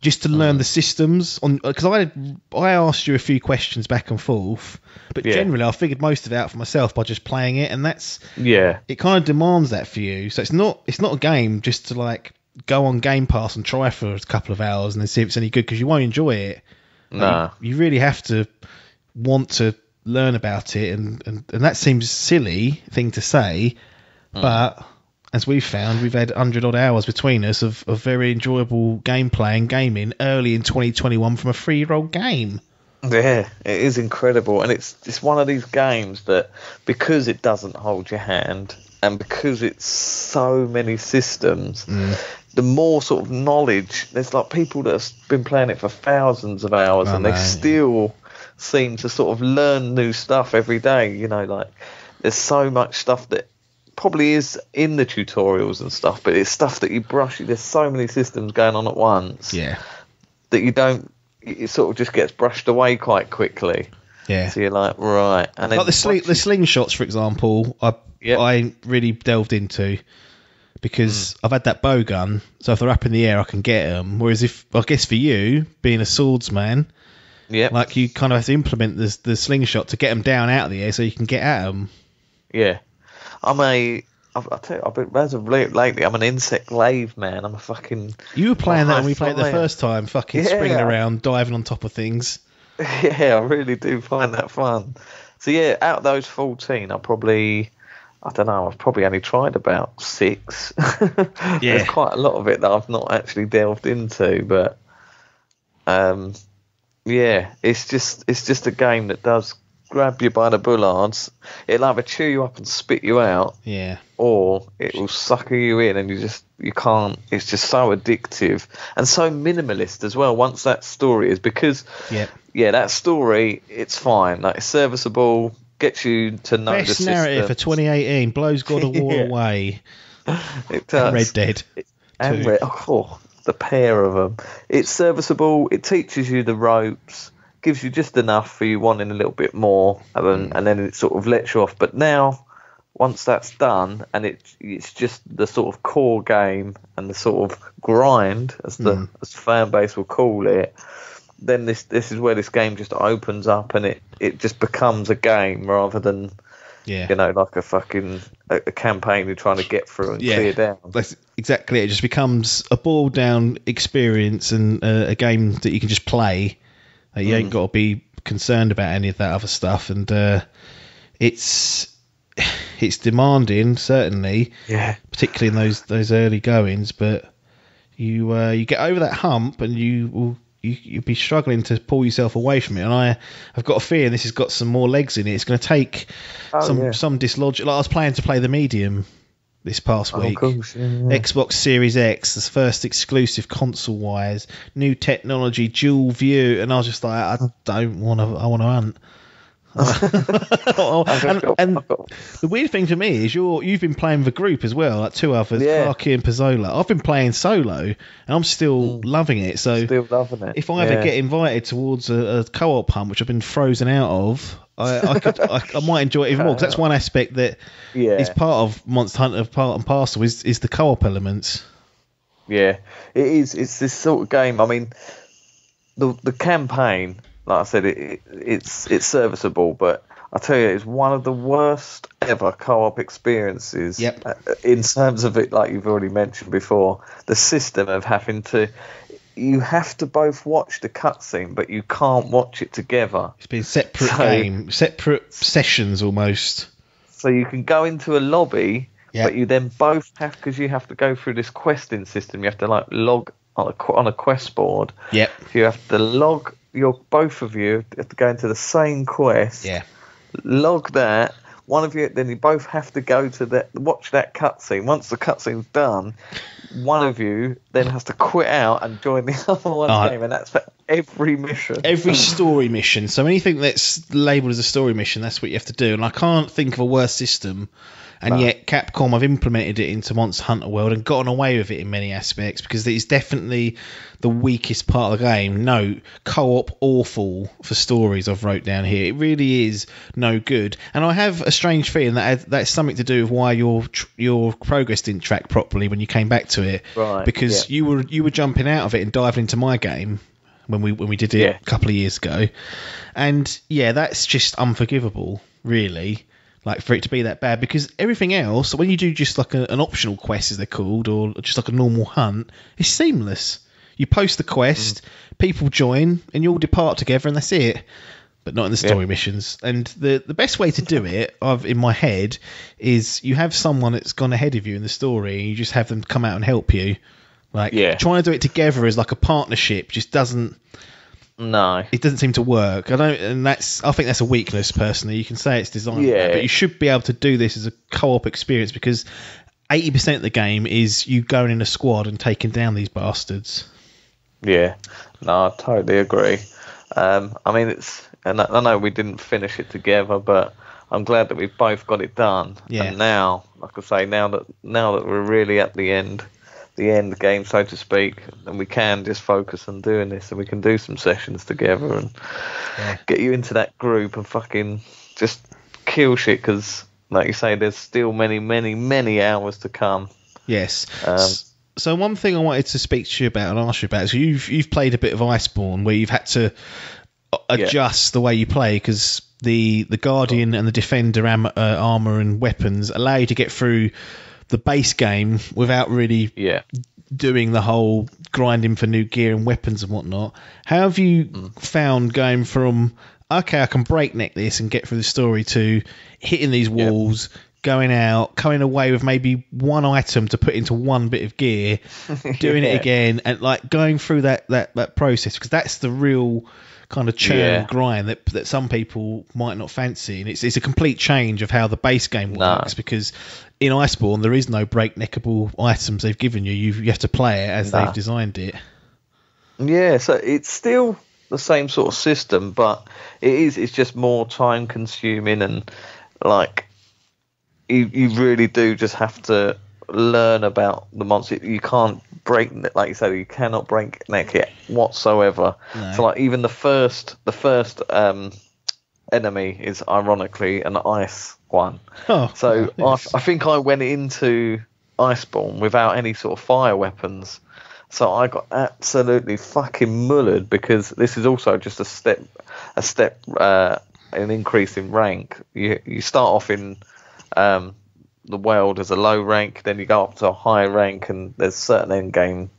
just to learn the systems. Because I asked you a few questions back and forth, but generally I figured most of it out for myself by just playing it, and that's it kind of demands that for you. So it's not a game just to like go on Game Pass and try for a couple of hours and then see if it's any good, because you won't enjoy it. Like, you really have to want to learn about it, and that seems a silly thing to say, but as we've found, we've had 100 odd hours between us of very enjoyable gameplay and gaming early in 2021 from a 3-year-old game. Yeah, it is incredible, and it's one of these games that, because it doesn't hold your hand, and because it's so many systems, the more sort of knowledge, there's like people that have been playing it for thousands of hours, and they still seem to sort of learn new stuff every day. You know, like there's so much stuff that probably is in the tutorials and stuff, but it's stuff that you brush. There's so many systems going on at once that you don't, it sort of just gets brushed away quite quickly. So you're like, right. And then like the slingshots, for example, I really delved into, because I've had that bow gun, so if they're up in the air I can get them, whereas I guess for you, being a swordsman, like you kind of have to implement the slingshot to get them down out of the air so you can get at them. I'll tell you, I've been, as of lately, I'm an insect lathe man. I'm a fucking... You were playing that when we played it the first time, fucking springing around, diving on top of things. Yeah, I really do find that fun. So yeah, out of those 14, I've probably only tried about 6. There's quite a lot of it that I've not actually delved into, but it's just a game that does grab you by the bullards. It'll either chew you up and spit you out, or it will sucker you in, and you can't. It's just so addictive and so minimalist as well. Once that story is, because that story, it's fine. Like, it's serviceable, gets you to know the system. Best narrative for 2018 blows God of War away. It does. Red Dead. And the pair of them. It's serviceable. It teaches you the ropes. Gives you just enough for you wanting a little bit more, and then it sort of lets you off. But now, once that's done, and it's just the sort of core game and the sort of grind, as the fan base will call it, then this is where this game just opens up, and it just becomes a game rather than like a fucking a campaign you're trying to get through and clear down. That's exactly it. It just becomes a boiled down experience, and a game that you can just play. You ain't got to be concerned about any of that other stuff, and it's demanding, certainly, particularly in those early goings. But You get over that hump, and you'll be struggling to pull yourself away from it. And I've got a fear this has got some more legs in it. It's going to take some dislodge. Like I was planning to play the medium this past week. Course, yeah. Xbox Series X, the first exclusive console-wise, new technology, dual view, and I was just like, I want to hunt. and the weird thing for me is you've been playing the group as well, like two others, Clarky and Pizzola. I've been playing solo, and I'm still loving it. So still loving it. If I ever get invited towards a co-op hunt, which I've been frozen out of, I might enjoy it even more, because that's one aspect that is part of Monster Hunter, part and parcel, is the co-op elements. Yeah, it is. It's this sort of game. I mean, the campaign, like I said, it's serviceable, but I tell you, it's one of the worst ever co-op experiences. In terms of it, like you've already mentioned before, the system of having to. You have to both watch the cutscene, but you can't watch it together. It's been separate sessions almost. So you can go into a lobby, but you then both have, because you have to go through this questing system. You have to like log on a quest board. Yep. You have to log. Both of you have to go into the same quest. Yeah. Log that. One of you, then you both have to go to watch that cutscene. Once the cutscene's done, one of you then has to quit out and join the other one's game, and that's for every mission. Every story mission. So anything that's labelled as a story mission, that's what you have to do. And I can't think of a worse system. And yet Capcom have implemented it into Monster Hunter World and gotten away with it in many aspects, because it's definitely the weakest part of the game. No, co-op awful for stories I've wrote down here. It really is no good. And I have a strange feeling that that's something to do with why your progress didn't track properly when you came back to it. Right. Because you were jumping out of it and diving into my game when we did it a couple of years ago. And that's just unforgivable, really. Like, for it to be that bad, because everything else, when you do just like an optional quest, as they're called, or just like a normal hunt, it's seamless. You post the quest, people join, and you all depart together, and that's it. But not in the story missions. And the best way to do it, in my head, is you have someone that's gone ahead of you in the story, and you just have them come out and help you. Like, trying to do it together as like a partnership just doesn't. No, it doesn't seem to work. I think that's a weakness personally. You can say it's designed, but you should be able to do this as a co-op experience, because 80% of the game is you going in a squad and taking down these bastards. Yeah, no, I totally agree. I mean, and I know we didn't finish it together, but I'm glad that we've both got it done. Yeah. And now, like I say, now that we're really at the end game, so to speak, and we can just focus on doing this, and we can do some sessions together and get you into that group and fucking just kill shit, because like you say, there's still many, many, many hours to come. Yes. So one thing I wanted to speak to you about and ask you about is you've played a bit of Iceborne, where you've had to adjust the way you play, because the Guardian and the Defender armor and weapons allow you to get through the base game without really doing the whole grinding for new gear and weapons and whatnot. How have you found going from, okay, I can breakneck this and get through the story, to hitting these walls, going out, coming away with maybe one item to put into one bit of gear, doing it again, and like going through that process, because that's the real kind of churn grind that some people might not fancy, and it's a complete change of how the base game works, because in Iceborne there is no breakneckable items they've given you. You have to play it as they've designed it. Yeah, so it's still the same sort of system, but it's just more time consuming, and like you really do just have to learn about the monster. You can't like you said, you cannot breakneck it whatsoever. No. So like even the first enemy is ironically an ice one. So I think I went into Iceborne without any sort of fire weapons, so I got absolutely fucking mullered, because this is also just an increase in rank. You start off in the world as a low rank, then you go up to a high rank, and there's certain end game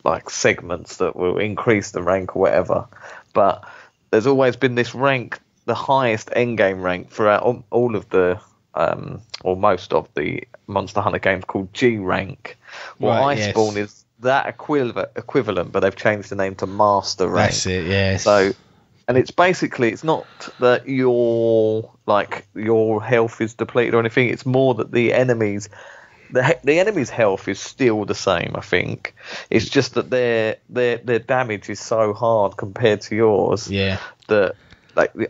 like segments that will increase the rank or whatever. But there's always been this rank, the highest end game rank throughout all of the or most of the Monster Hunter games called G rank. Well, Iceborne is that equivalent, but they've changed the name to Master rank. That's it, yes. So, and it's basically, it's not that your health is depleted or anything. It's more that the enemy's health is still the same. I think it's just that their damage is so hard compared to yours. Yeah. That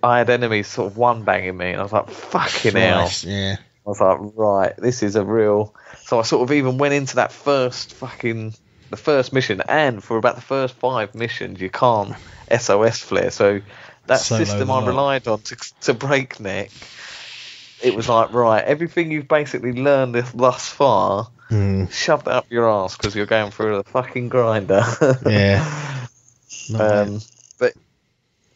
I had enemies sort of one banging me, and I was like, fucking hell. Yeah. I was like, right, this is a real. So I sort of even went into that the first mission, and for about the first 5 missions, you can't SOS flare. So that system I relied on to breakneck, it was like, right, everything you've basically learned thus far, shove that up your ass because you're going through the fucking grinder. Yeah.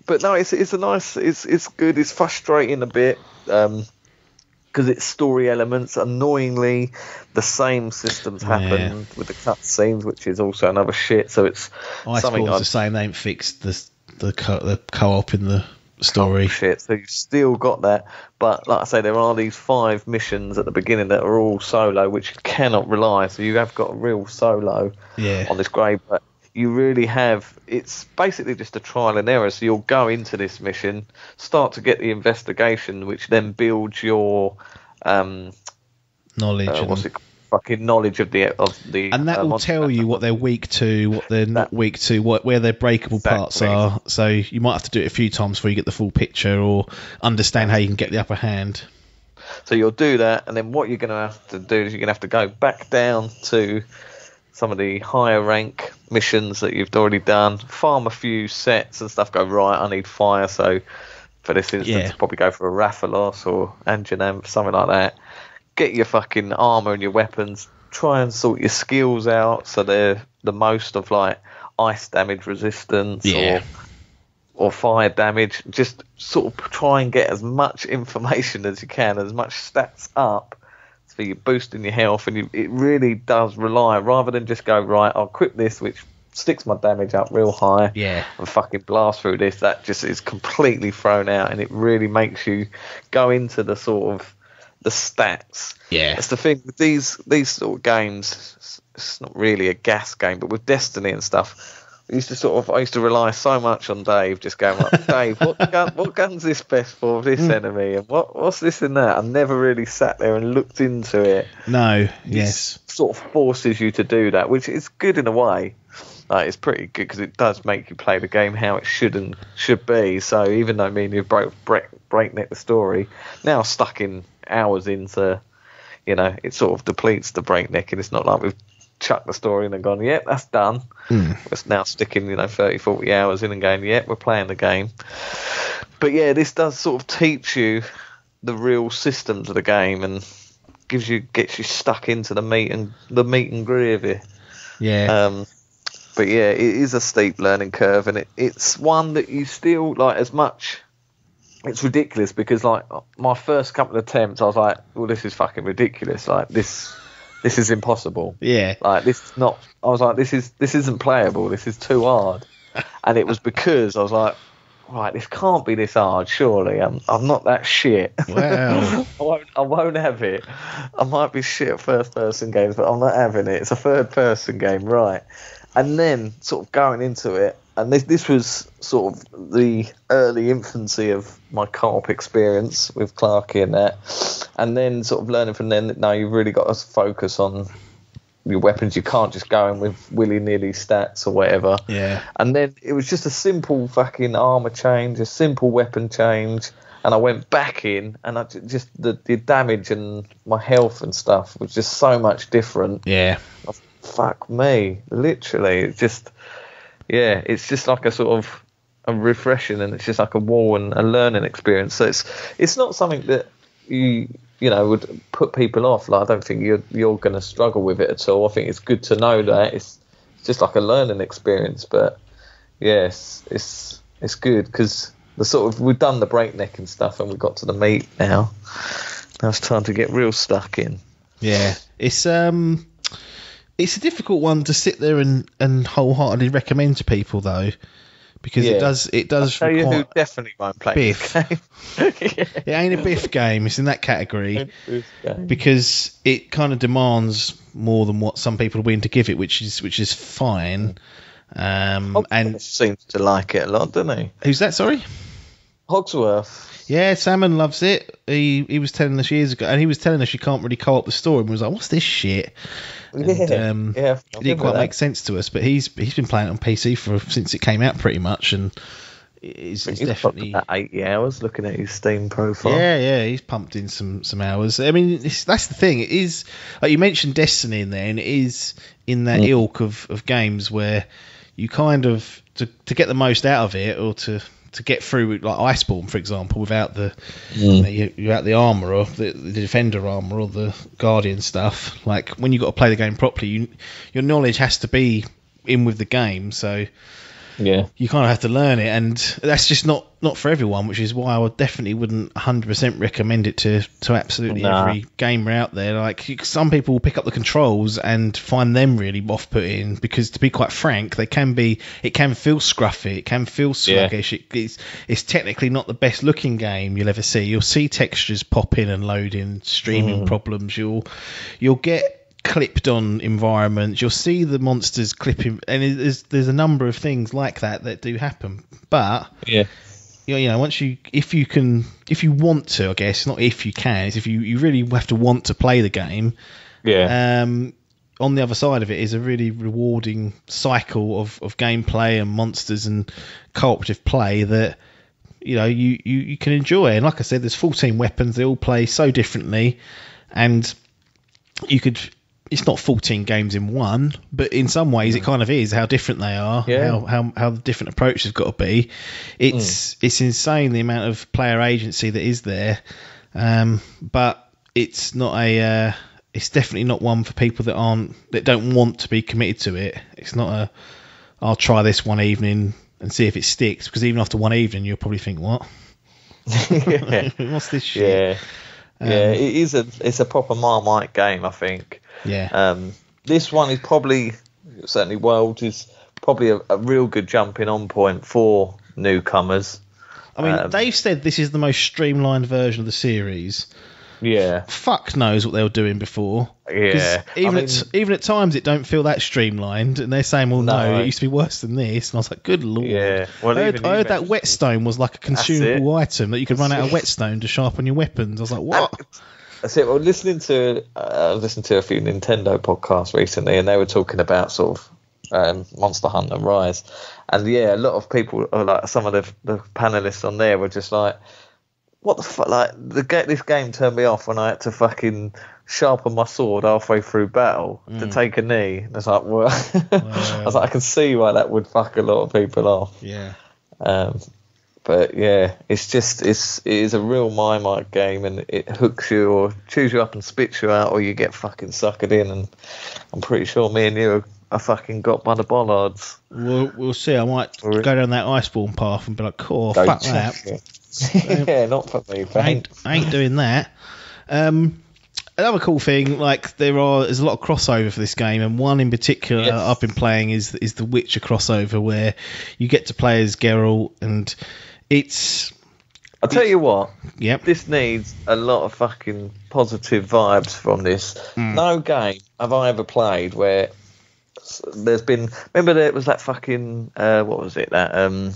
But no, it's a nice, it's good. It's frustrating a bit because it's story elements. Annoyingly, the same systems happen with the cutscenes, which is also another shit. So it's something the same. They ain't fixed the co-op in the story. Shit. So you've still got that, but like I say, there are these 5 missions at the beginning that are all solo, which you cannot rely. So you have got a real solo on this grade, but you really have, it's basically just a trial and error. So you'll go into this mission, start to get the investigation, which then builds your knowledge. Knowledge of the and that will tell you what they're weak to, what they're not weak to, where their breakable parts are. So you might have to do it a few times before you get the full picture or understand how you can get the upper hand. So you'll do that, and then what you're going to have to do is you're going to have to go back down to some of the higher rank missions that you've already done, farm a few sets and stuff, go, right, I need fire, so for this instance, probably go for a Rathalos or Anjanam, something like that. Get your fucking armour and your weapons, try and sort your skills out so they're the most of like ice damage resistance or fire damage. Just sort of try and get as much information as you can, as much stats up, so you're boosting your health, and it really does rely, rather than just go, right, I'll equip this, which sticks my damage up real high, and fucking blast through this. That just is completely thrown out, and it really makes you go into the sort of the stats. That's the thing with these sort of games. It's not really a gas game, but with Destiny and stuff, I used to rely so much on Dave, just going like, Dave, what gun's this best for this enemy, and what's this and that. I never really sat there and looked into it. No, It sort of forces you to do that, which is good in a way. It's pretty good because it does make you play the game how it should be. So even though me and you breakneck the story, now stuck in hours into, it sort of depletes the breakneck, and it's not like we've chucked the story in and gone, that's done. We're now sticking 30, 40 hours in and going, we're playing the game. But this does sort of teach you the real systems of the game and gets you stuck into the meat and gravy. But it is a steep learning curve, and it's one that you still like as much. It's ridiculous because like my first couple of attempts, I was like, well, this is fucking ridiculous. Like this is impossible. Like this is not. I was like, this isn't playable. This is too hard. And it was because I was like, right, this can't be this hard. Surely, I'm not that shit. Wow. I won't have it. I might be shit at first person games, but I'm not having it. It's a third person game, right? And then sort of going into it, and this was sort of the early infancy of my co-op experience with Clarky and that, and then sort of learning from then that now you've really got to focus on your weapons. You can't just go in with willy-nilly stats or whatever. And then it was just a simple fucking armor change, a simple weapon change, and I went back in, and I just the damage and my health and stuff was just so much different. Fuck me, literally. It's just, it's just like a sort of a refreshing, and it's just like a war and a learning experience. So it's not something that you would put people off. Like I don't think you're going to struggle with it at all. I think it's good to know that it's just like a learning experience. But yes, it's good because we've done the breakneck and stuff, and we've got to the meat now. Now it's time to get real stuck in. It's a difficult one to sit there and wholeheartedly recommend to people, though, because it does I'll tell you require who definitely won't play Biff. this game. It ain't a Biff game. It's in that category because it kind of demands more than what some people are willing to give it, which is fine. And seems to like it a lot, doesn't he? Who's that? Sorry, Hogsworth. Yeah, Salmon loves it. He was telling us years ago, and he was telling us you can't really co-op the story. And we was like, "What's this shit?" And, it didn't quite make sense to us. But he's been playing it on PC since it came out, pretty much, and he's definitely about 80 hours. Looking at his Steam profile, yeah, he's pumped in some hours. I mean, that's the thing. It is like you mentioned Destiny in there, and it is in that ilk of games where you kind of to get the most out of it, or to get through, like Iceborne, for example, without the without the armor or the defender armor or the guardian stuff. Like when you got to play the game properly, your knowledge has to be in with the game. So you kind of have to learn it, and that's just not for everyone. Which is why I definitely wouldn't 100% recommend it to absolutely every gamer out there. Like some people will pick up the controls and find them really off-putting because, to be quite frank, it can feel scruffy, it can feel sluggish. It's technically not the best looking game you'll ever see. You'll see textures pop in and load in, streaming problems. You'll get clipped on environments, you'll see the monsters clipping, and there's a number of things like that do happen. But once if you want to, I guess not if you can, it's if you really have to want to play the game. On the other side of it is a really rewarding cycle of gameplay and monsters and cooperative play that you can enjoy. And like I said, there's 14 weapons, they all play so differently, and it's not 14 games in one, but in some ways it kind of is, how different they are, how the different approaches have got to be. It's insane the amount of player agency that is there, but it's not it's definitely not one for people that don't want to be committed to it. It's not I'll try this one evening and see if it sticks, because even after one evening you'll probably think, what? What's this shit? It's a proper Marmite game, I think. This one is probably, certainly World is probably a real good jumping on point for newcomers. I mean, they've said this is the most streamlined version of the series. Fuck knows what they were doing before. Even at times it don't feel that streamlined, and they're saying, well, no, it used to be worse than this. And I was like, good lord. Well, I heard that whetstone was like a consumable item that you could run out of whetstone to sharpen your weapons. I was like, what? That's it. Well, listening to a few Nintendo podcasts recently, and they were talking about sort of Monster Hunter Rise, and a lot of people, or like some of the panelists on there, were just like, what the fuck? Like this game turned me off when I had to fucking sharpen my sword halfway through battle to take a knee. And it's like, well, I was like, I can see why that would fuck a lot of people off. But it is a real Marmite game, and it hooks you or chews you up and spits you out, or you get fucking suckered in. And I'm pretty sure me and you are fucking got by the bollards. We'll see. I might go down that Iceborne path and be like, cool, fuck that. Not for me. I ain't doing that. Another cool thing, like there's a lot of crossover for this game, and one in particular I've been playing is the Witcher crossover, where you get to play as Geralt, and I'll tell you what. Yep. This needs a lot of fucking positive vibes from this. No game have I ever played where there's been. Remember there was that fucking what was it? That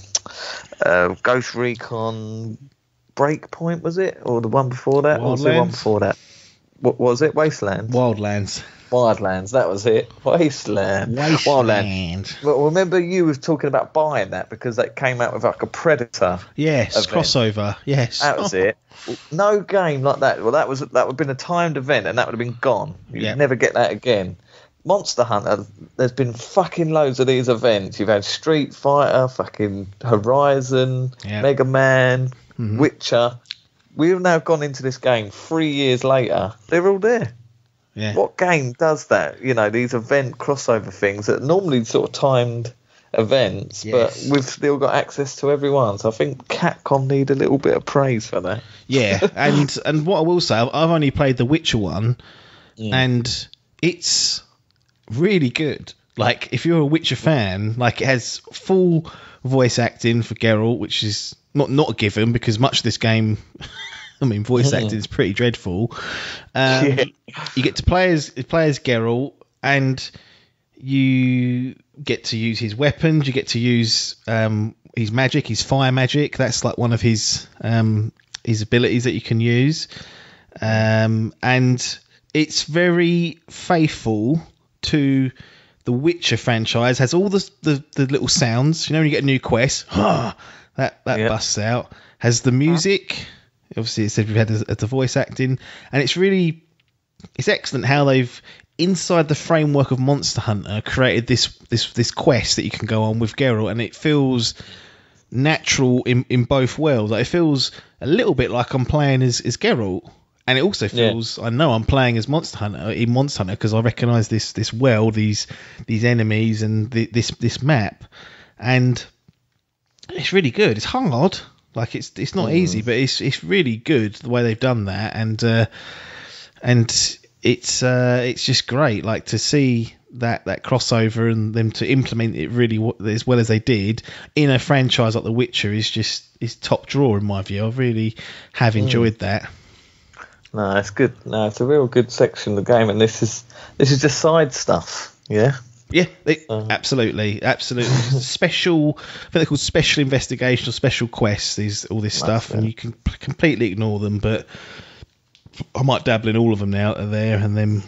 Ghost Recon Breakpoint, was it, or the one before that? Wildlands? Or was the one before that? What was it? Wasteland. Wildlands, that was it. Wildland. Well, remember you was talking about buying that because that came out with like a Predator. Yes, event. Crossover. Yes, that was it. No game like that. Well, that would have been a timed event, and that would have been gone. You'd never get that again. Monster Hunter, there's been fucking loads of these events. You've had Street Fighter, fucking Horizon, Mega Man, Witcher. We've now gone into this game 3 years later. They're all there. What game does that? These event crossover things that are normally sort of timed events, but we've still got access to everyone. So I think Capcom need a little bit of praise for that. And what I will say, I've only played the Witcher one, and it's really good. Like, if you're a Witcher fan, like, it has full voice acting for Geralt, which is not a given, because much of this game, I mean, voice acting is pretty dreadful. You get to play as Geralt, and you get to use his weapons. You get to use his magic, his fire magic. That's like one of his abilities that you can use. And it's very faithful to the Witcher franchise. Has all the little sounds. You know, when you get a new quest, that busts out. Has the music. Obviously, it said we've had the voice acting, and it's excellent how they've, inside the framework of Monster Hunter, created this quest that you can go on with Geralt, and it feels natural in both worlds. Like, it feels a little bit like I'm playing as Geralt, and it also feels I know I'm playing as Monster Hunter because I recognise this world, these enemies, and this map, and it's really good. It's hard. Like, it's not easy, but it's really good the way they've done that, and it's just great. Like, to see that crossover and them to implement it really as well as they did in a franchise like The Witcher is top drawer in my view. I really have enjoyed that. No, it's good. No, it's a real good section of the game, and this is just side stuff. Yeah. Yeah, absolutely. Special, I think they're called special investigation or special quests. All this stuff, and you can completely ignore them. But I might dabble in all of them now and there, and then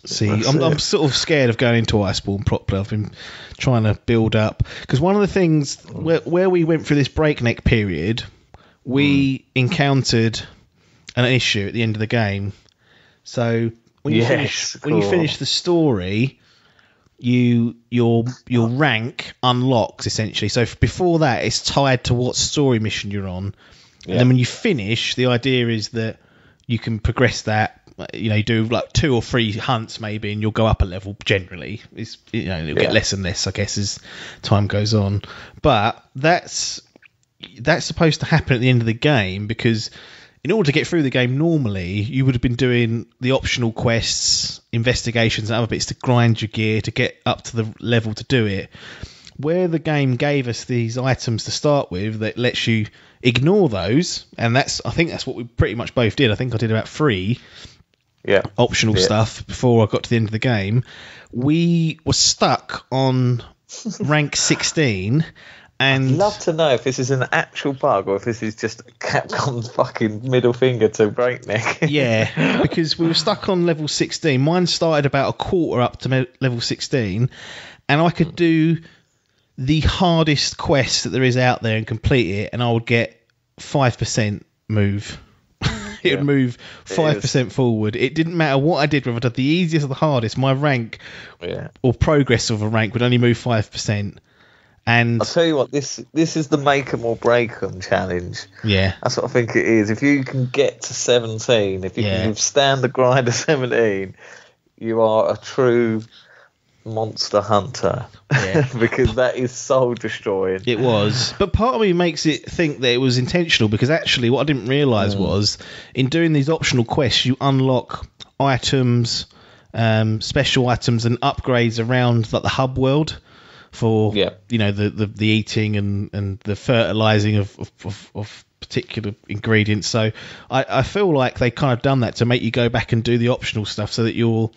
see. I'm sort of scared of going into Iceborne properly. I've been trying to build up, because one of the things where we went through this breakneck period, we encountered an issue at the end of the game. So when you finish the story, your rank unlocks essentially. So before that, it's tied to what story mission you're on, and then when you finish, the idea is that you can progress that. You know, you do like 2 or 3 hunts maybe, and you'll go up a level. Generally, it'll get less and less, I guess, as time goes on. But that's supposed to happen at the end of the game, because in order to get through the game normally, you would have been doing the optional quests, investigations, and other bits to grind your gear to get up to the level to do it. Where the game gave us these items to start with that lets you ignore those, and I think that's what we pretty much both did. I think I did about 3 optional stuff before I got to the end of the game. We were stuck on rank 16. And I'd love to know if this is an actual bug or if this is just Capcom's fucking middle finger to Breakneck. Yeah, because we were stuck on level 16. Mine started about a quarter up to level 16, and I could do the hardest quest that there is out there and complete it, and I would get 5% move. It would move 5% forward. It didn't matter what I did, whether I did the easiest or the hardest. My rank or progress of a rank would only move 5%. And I'll tell you what, this is the make 'em or break 'em challenge. Yeah. That's what I think it is. If you can get to 17, if you can withstand the grind of 17, you are a true monster hunter. Yeah. Because that is soul destroying. It was. But part of me makes it think that it was intentional, because actually what I didn't realise was, in doing these optional quests, you unlock items, special items and upgrades around like the hub world. For you know, the eating and the fertilizing of particular ingredients. So I feel like they kind of done that to make you go back and do the optional stuff, so that your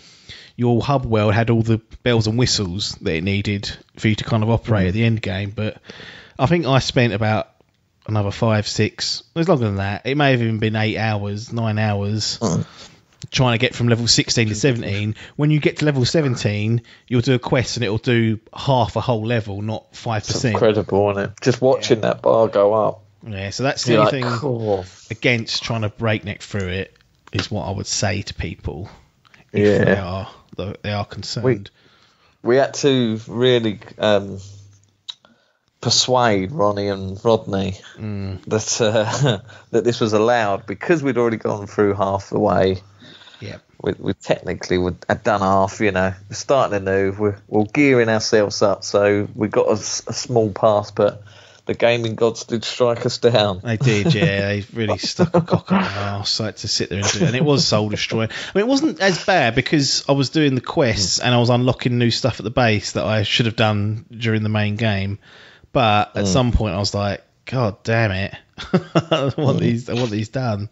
hub world had all the bells and whistles that it needed for you to kind of operate at the end game. But I think I spent about another 5, 6. It was longer than that. It may have even been 8 hours, 9 hours. Trying to get from level 16 to 17. When you get to level 17, you'll do a quest and it'll do half a whole level, not 5%. It's incredible, isn't it? Just watching that bar go up. Yeah, so that's the only thing against trying to breakneck through it, is what I would say to people if they are concerned. We had to really persuade Ronnie and Rodney that this was allowed, because we'd already gone through half the way. Yeah, we technically had done half. You know, we're starting anew. We're gearing ourselves up, so we got a small pass, but the gaming gods did strike us down. They did, yeah. They really stuck a cock up my arse. So I had to sit there and do it. And it was soul destroying. I mean, it wasn't as bad because I was doing the quests and I was unlocking new stuff at the base that I should have done during the main game. But at some point I was like, God damn it. I want these done.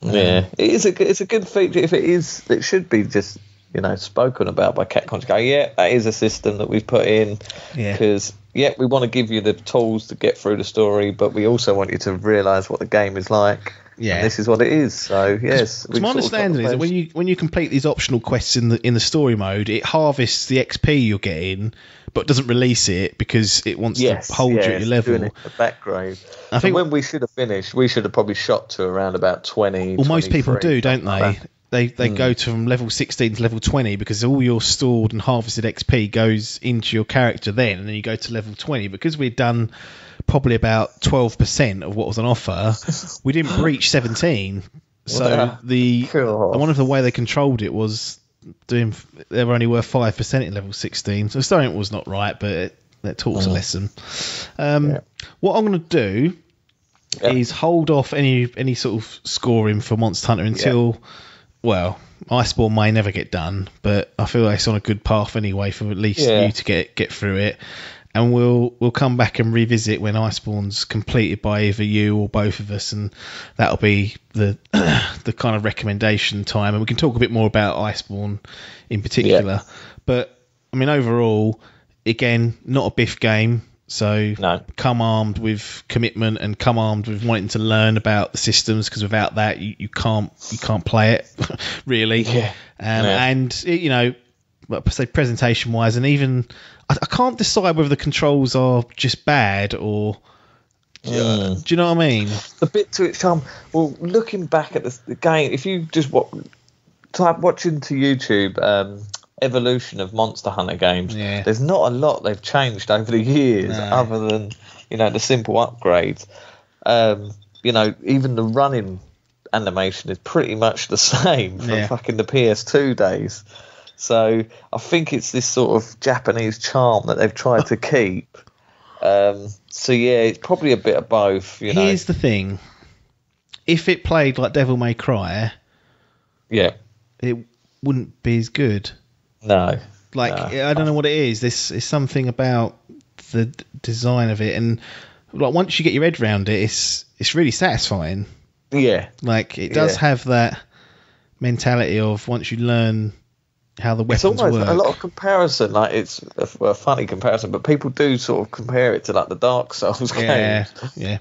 Yeah, it's a good feature. If it is, it should be just, you know, spoken about by Capcom to go, yeah, that is a system that we've put in. Yeah. Because, yeah, we want to give you the tools to get through the story, but we also want you to realise what the game is like. Yeah. And this is what it is. So, yes. My understanding is that when you complete these optional quests in the story mode, it harvests the XP you're getting, but doesn't release it because it wants to hold you at your level. Doing it at the back grade. I think when we should have finished, we should have probably shot to around about 20. Well, most people do, don't they? They go to from level 16 to level 20 because all your stored and harvested XP goes into your character then, and then you go to level 20. Because we'd done probably about 12% of what was on offer, we didn't breach 17. So one of the way they controlled it was they were only worth 5% in level 16. So something was not right, but that taught us a lesson. What I'm going to do is hold off any sort of scoring for Monster Hunter until... Well, Iceborne may never get done, but I feel like it's on a good path anyway for at least you to get through it. And we'll come back and revisit when Iceborne's completed by either you or both of us, and that'll be the kind of recommendation time. And we can talk a bit more about Iceborne in particular. Yeah. But I mean, overall, again, not a biff game. So come armed with commitment and come armed with wanting to learn about the systems, because without that you can't play it really. And you know, say presentation wise, and even I can't decide whether the controls are just bad or do you know what I mean? The bit to its charm. Well, looking back at the game, if you just type watching to YouTube. Evolution of Monster Hunter games. There's not a lot they've changed over the years, other than, you know, the simple upgrades. You know, even the running animation is pretty much the same from fucking the PS2 days. So I think it's this sort of Japanese charm that they've tried to keep. So yeah, it's probably a bit of both. You know, here's the thing: if it played like Devil May Cry, it wouldn't be as good. I don't know what it is. This is something about the design of it, and like once you get your head around it, it's really satisfying. Like it does have that mentality of once you learn how the weapons work. It's almost a lot of comparison. Like it's a funny comparison, but people do sort of compare it to like the Dark Souls games.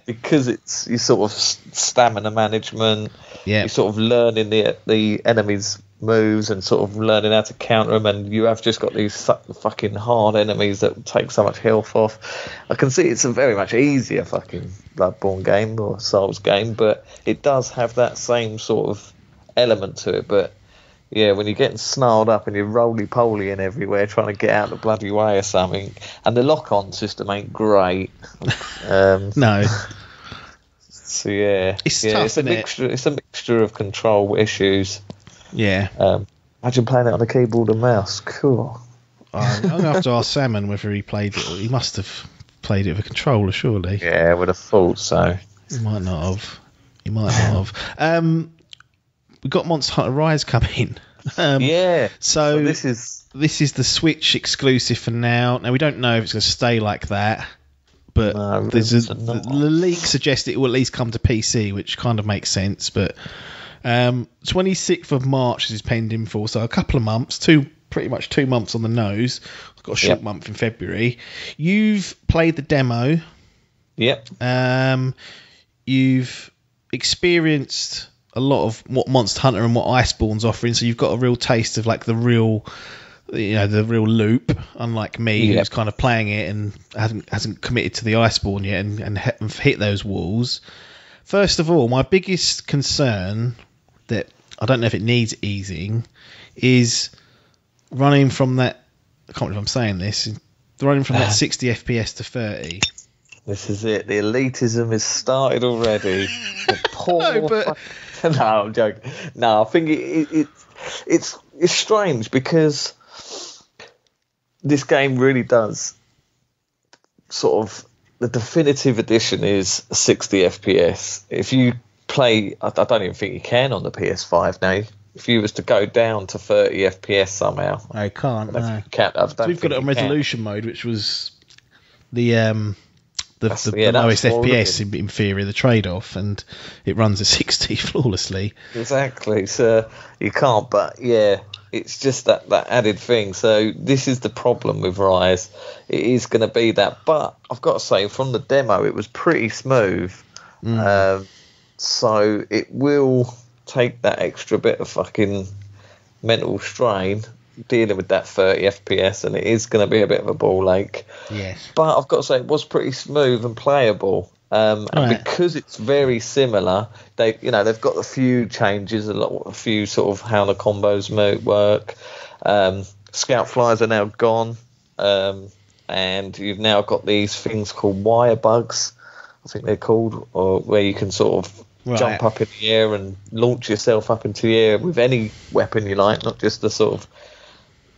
Because it's you sort of stamina management. You're sort of learning the enemies' moves and sort of learning how to counter them, and you have just got these fucking hard enemies that take so much health off. I can see it's a very much easier fucking Bloodborne game or Souls game, but it does have that same sort of element to it. But yeah, when you're getting snarled up and you're roly-polying everywhere trying to get out the bloody way or something, and the lock-on system ain't great. No. So yeah, it's tough, it's a mixture. It's a mixture of control issues. Imagine playing it on a keyboard and mouse. Cool. I'm going to have to ask Salmon whether he played it. He must have played it with a controller, surely. Yeah, I would have thought so. He might not have. We've got Monster Hunter Rise coming. So this is the Switch exclusive for now. Now we don't know if it's going to stay like that, but the leak suggests it will at least come to PC, which kind of makes sense. But 26th of March is pending for, so a couple of months, pretty much 2 months on the nose. I've got a short month in February. You've played the demo. You've experienced a lot of what Monster Hunter and what Iceborne's offering, so you've got a real taste of like the real loop, unlike me who's kind of playing it and hasn't committed to the Iceborne yet and hit those walls. First of all, my biggest concern that I don't know if it needs easing is running from that. I can't believe I'm saying this. Running from that 60 FPS to 30. This is it. The elitism has started already. No, I'm joking. No, I think it's strange because this game really does sort of the definitive edition is 60 FPS. If you play, I don't even think you can on the PS5 now. If you was to go down to 30 FPS somehow, I can't. No. So we've got it on resolution mode, which was the lowest that's FPS in theory, the trade-off, and it runs at 60 flawlessly. Exactly, so you can't, but yeah, it's just that added thing. So this is the problem with Rise. It is going to be that, but I've got to say, from the demo, it was pretty smooth. So it will take that extra bit of fucking mental strain dealing with that 30 FPS, and it is going to be a bit of a ball ache. Yes. But I've got to say, it was pretty smooth and playable. And because it's very similar, they've got a few changes, a few sort of how the combos work. Scout flies are now gone, and you've now got these things called wire bugs, I think they're called, or where you can sort of jump up in the air and launch yourself up into the air with any weapon you like, not just the sort of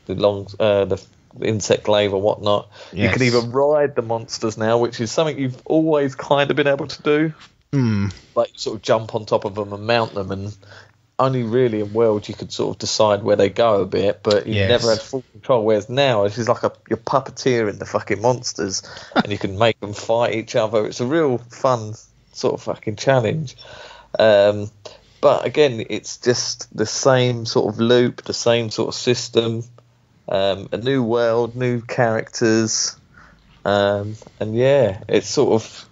the insect glaive or whatnot. Yes. You can even ride the monsters now, which is something you've always kind of been able to do. Like you sort of jump on top of them and mount them, and only really in World you could sort of decide where they go a bit, but you never had full control. Whereas now it's just like you're puppeteering the fucking monsters, and you can make them fight each other. It's a real fun sort of fucking challenge. But again, it's just the same sort of loop, the same sort of system. A new world, new characters, and yeah, it's sort of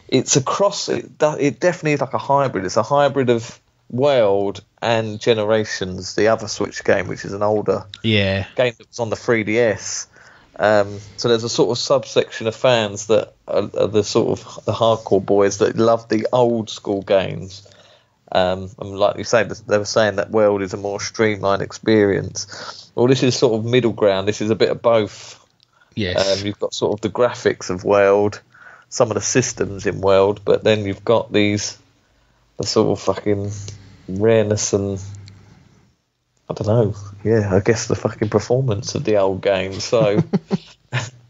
it's a cross. It definitely is like a hybrid. It's a hybrid of World and Generations, the other Switch game, which is an older game that was on the 3DS. So there's a sort of subsection of fans that are the sort of the hardcore boys that love the old school games. And like you say, they were saying that World is a more streamlined experience. Well, this is sort of middle ground. This is a bit of both. Yes. You've got sort of the graphics of World, some of the systems in World, but then you've got the sort of fucking rareness and I don't know. Yeah, I guess the fucking performance of the old games. So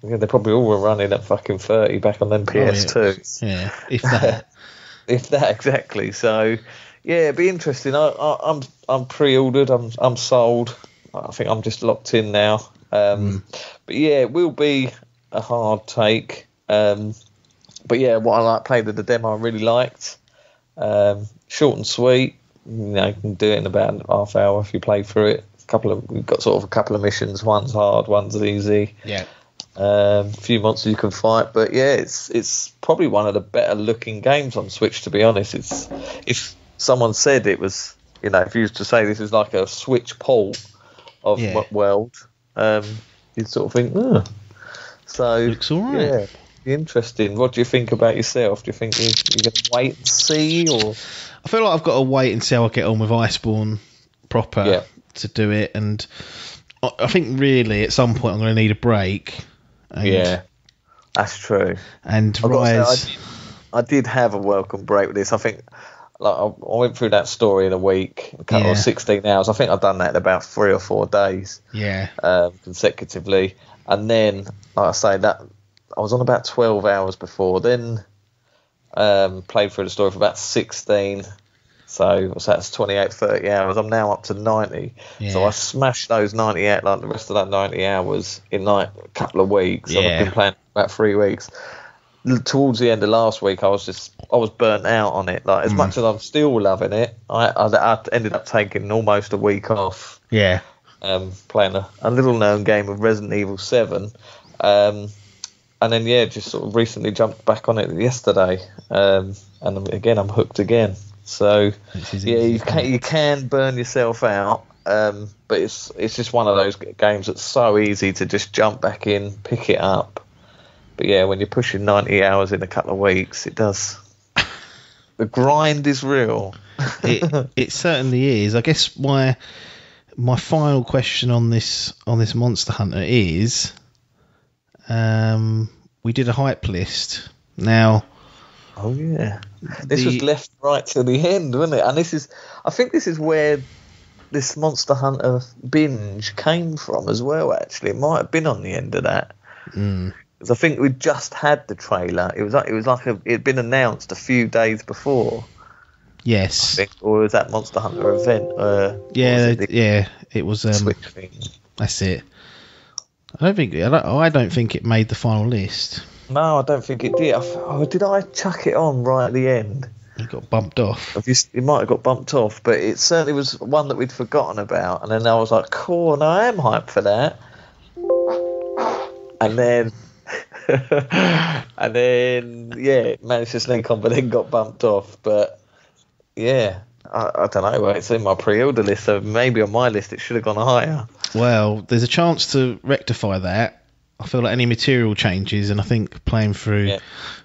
they probably all were running at fucking 30 back on them PS2s. Yeah, if that. If that, exactly. So yeah, it'd be interesting. I'm pre-ordered. I'm sold. I think I'm just locked in now. But yeah, it will be a hard take. But yeah, what I played at the demo, I really liked. Short and sweet. You can do it in about half hour if you play through it. We've got sort of a couple of missions. One's hard, one's easy. Yeah. A few monsters you can fight, but yeah, it's probably one of the better looking games on Switch, to be honest. If someone said it was, if you used to say this is like a Switch port of World, you'd sort of think, So looks alright. Yeah, interesting. What do you think about yourself? Do you think you're going to wait and see, or? I feel like I've got to wait and see how I get on with Iceborne proper to do it, and I think really at some point I'm going to need a break. Yeah, that's true. And Rise, I did have a welcome break with this. I think I went through that story in a week, or 16 hours. I think I've done that in about 3 or 4 days. Yeah, consecutively. And then, like I say, that I was on about 12 hours before. Then played through the story for about 16. So that's 28, 30 hours. I'm now up to 90. Yeah. So I smashed those 90 out, like the rest of that 90 hours in like a couple of weeks. Yeah. I've been playing about 3 weeks. Towards the end of last week, I was burnt out on it. Like as much as I'm still loving it, I ended up taking almost a week off. Yeah. Playing a little known game of Resident Evil 7. And then just sort of recently jumped back on it yesterday. And again, I'm hooked again. So you can burn yourself out, but it's just one of those games that's so easy to just jump back in, pick it up. But yeah, when you're pushing 90 hours in a couple of weeks, it does. The grind is real. It certainly is. I guess my final question on this Monster Hunter is, we did a hype list. Now. Oh yeah, this was left right to the end, wasn't it? And I think this is where this Monster Hunter binge came from as well. Actually, it might have been on the end of that. Because I think we just had the trailer. It was like it'd been announced a few days before. Yes. I think, or was that Monster Hunter event? It was. Switch thing. That's it. I don't think it made the final list. No, I don't think it did. Did I chuck it on right at the end? It got bumped off. It might have got bumped off, but it certainly was one that we'd forgotten about. And then I was like, cool, and I am hyped for that. And then, it managed to sneak on, but then got bumped off. But yeah, I don't know. It's in my pre-order list, so maybe on my list it should have gone higher. Well, there's a chance to rectify that. I feel like any material changes, and I think playing through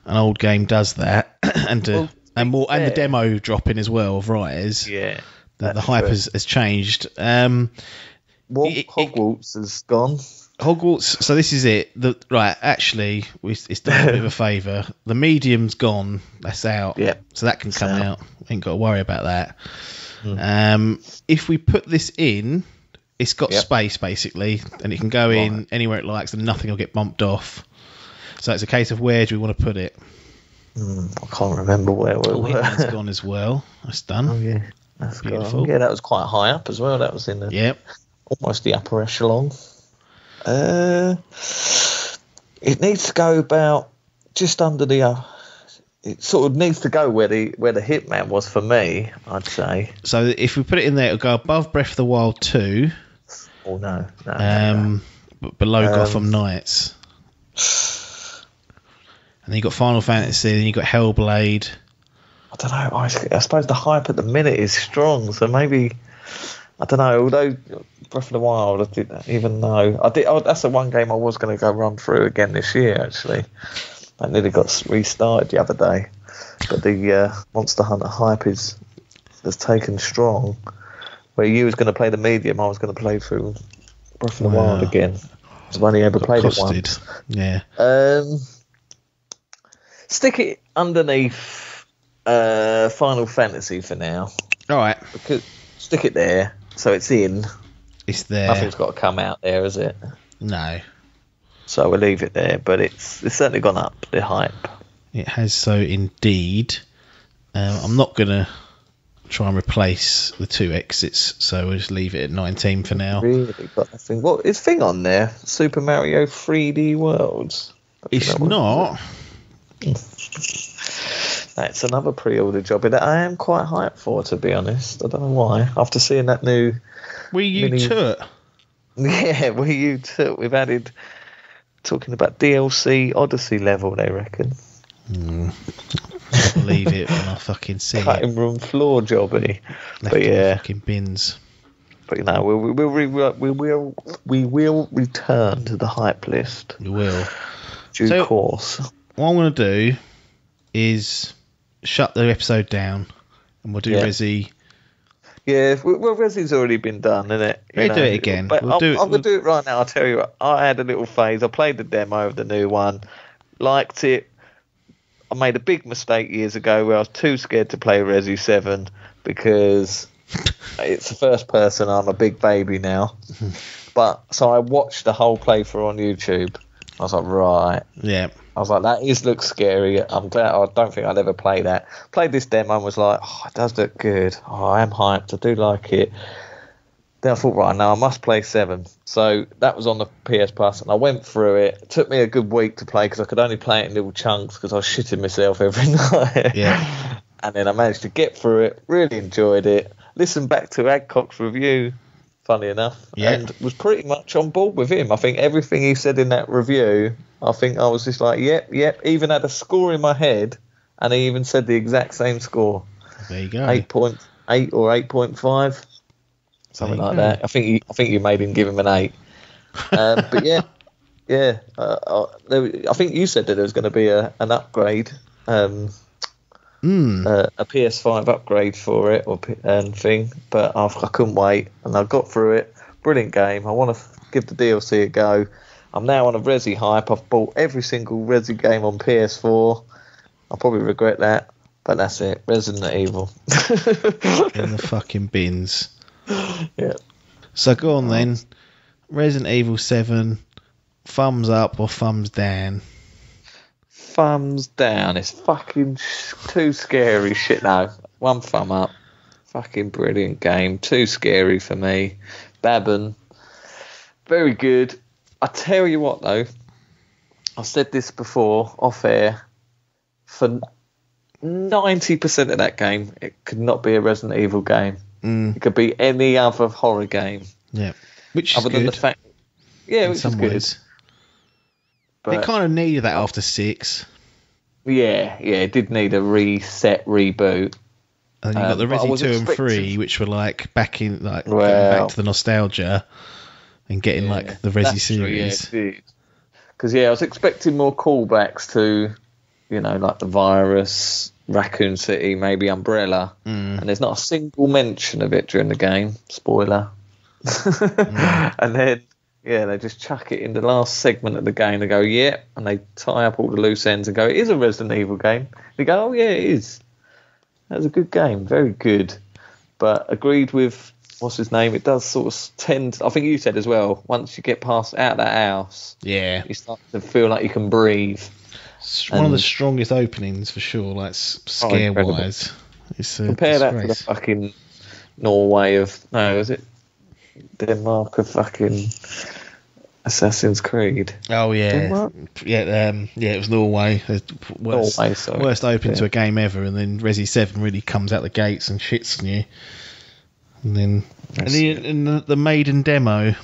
an old game does that, and the demo dropping as well of Rise. Yeah, the hype has changed. Hogwarts has gone. Hogwarts. So this is it. Actually, it's done a bit of a favour. The medium's gone. That's out. Yeah. So that can come out. Ain't got to worry about that. If we put this in, it's got space basically, and it can go in anywhere it likes, and nothing will get bumped off. So it's a case of where do we want to put it? I can't remember where we were. Hitman's gone as well. That's done. Oh yeah, that's beautiful. Gone. Yeah, that was quite high up as well. That was in almost the upper echelon. It needs to go about just under the. It sort of needs to go where the Hitman was for me, I'd say. So if we put it in there, it'll go above Breath of the Wild 2. Oh no. But below Gotham Knights. And then you got Final Fantasy, then you got Hellblade. I don't know. I suppose the hype at the minute is strong, so maybe I don't know. Although Breath of the Wild, I didn't even know. That's the one game I was going to go run through again this year. Actually, I nearly got restarted the other day, but the Monster Hunter hype has taken strong. Where you was going to play the medium, I was going to play through Breath of the Wild again. I've only ever played it once. Yeah. Stick it underneath Final Fantasy for now. All right. Because stick it there, so it's in. It's there. Nothing's got to come out there, is it? No. So we'll leave it there, but it's certainly gone up, the hype. It has so indeed. I'm not going to try and replace the 2 exits, so we'll just leave it at 19 for now. Really got the thing. What is thing on there? Super Mario 3D Worlds. It's not. That's another pre-order job that I am quite hyped for, to be honest. I don't know why. After seeing that new Wii U Tut. Yeah, Wii U Tut. We've added talking about DLC Odyssey level, they reckon. Believe it when I fucking see Cutting room floor jobby. Left but yeah, fucking bins. But we will return to the hype list. We will. Due course. What I'm going to do is shut the episode down, and we'll do Resi. Yeah, well, Resi's already been done, isn't it? We'll do it again. But I'm going to do it right now. I'll tell you what. I had a little phase. I played the demo of the new one. Liked it. I made a big mistake years ago where I was too scared to play Resi 7 because it's the first person. I'm a big baby now. So I watched the whole playthrough on YouTube. I was like, right. Yeah. I was like, that looks scary. I'm glad. I don't think I'd ever play that. Played this demo and was like, oh, it does look good. Oh, I am hyped. I do like it. Then I thought, right, now I must play 7. So that was on the PS Plus, and I went through it. It took me a good week to play because I could only play it in little chunks because I was shitting myself every night. Yeah. And then I managed to get through it. Really enjoyed it. Listened back to Adkins' review, funny enough, and was pretty much on board with him. I think everything he said in that review, I think I was just like, yep. Even had a score in my head, and he even said the exact same score. There you go. 8.8 or 8.5. Something like that. I think you made him give him an 8. But yeah. I think you said that there was going to be an upgrade, a PS5 upgrade for it and thing. But I couldn't wait, and I got through it. Brilliant game. I want to give the DLC a go. I'm now on a Resi hype. I've bought every single Resi game on PS4. I'll probably regret that, but that's it. Resident Evil. In the fucking bins. Yeah. So go on then. Resident Evil 7, thumbs up or thumbs down? Thumbs down. It's fucking too scary. Shit, no. One thumb up. Fucking brilliant game. Too scary for me. Babin. Very good. I tell you what, though. I've said this before, off air. For 90% of that game, it could not be a Resident Evil game. It could be any other horror game. Yeah. Which is other than good. the fact... Yeah, in which some is good. ways. But It kind of needed that after 6. yeah, it did need a reset, reboot. And then you got the but I Resi was 2 and 3, expecting- which were like back in, like Well, getting back to the nostalgia and getting like the Resi that's true, series. Because I was expecting more callbacks to, like the Virus, Raccoon City, maybe Umbrella, and there's not a single mention of it during the game. Spoiler. And then, they just chuck it in the last segment of the game. They go, and they tie up all the loose ends and go, it is a Resident Evil game. They go, oh yeah, it is. That was a good game, very good. But agreed with what's his name. It does sort of tend. I think you said as well. Once you get past out that house, you start to feel like you can breathe. It's one of the strongest openings for sure. Like scare wise, it's compare that to the fucking Norway of is it Denmark of fucking Assassin's Creed? Oh yeah, Denmark? It was Norway. Worst open to a game ever, and then Resi 7 really comes out the gates and shits on you. And then the maiden demo.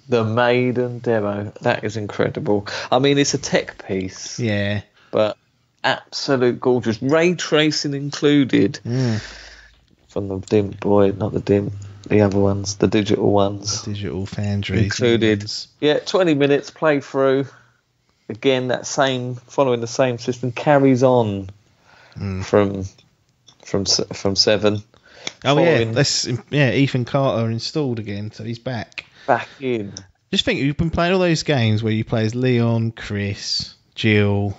The maiden demo, that is incredible. I mean, it's a tech piece. Yeah. But absolute gorgeous. Ray tracing included. From the Dimp not the Dimp, the other ones, the digital ones. The digital Foundry. Included. 20 minutes playthrough. Again, following the same system, carries on from 7. Ethan Carter installed again, so he's back. Back in. Just think, you've been playing all those games where you play as Leon, Chris, Jill,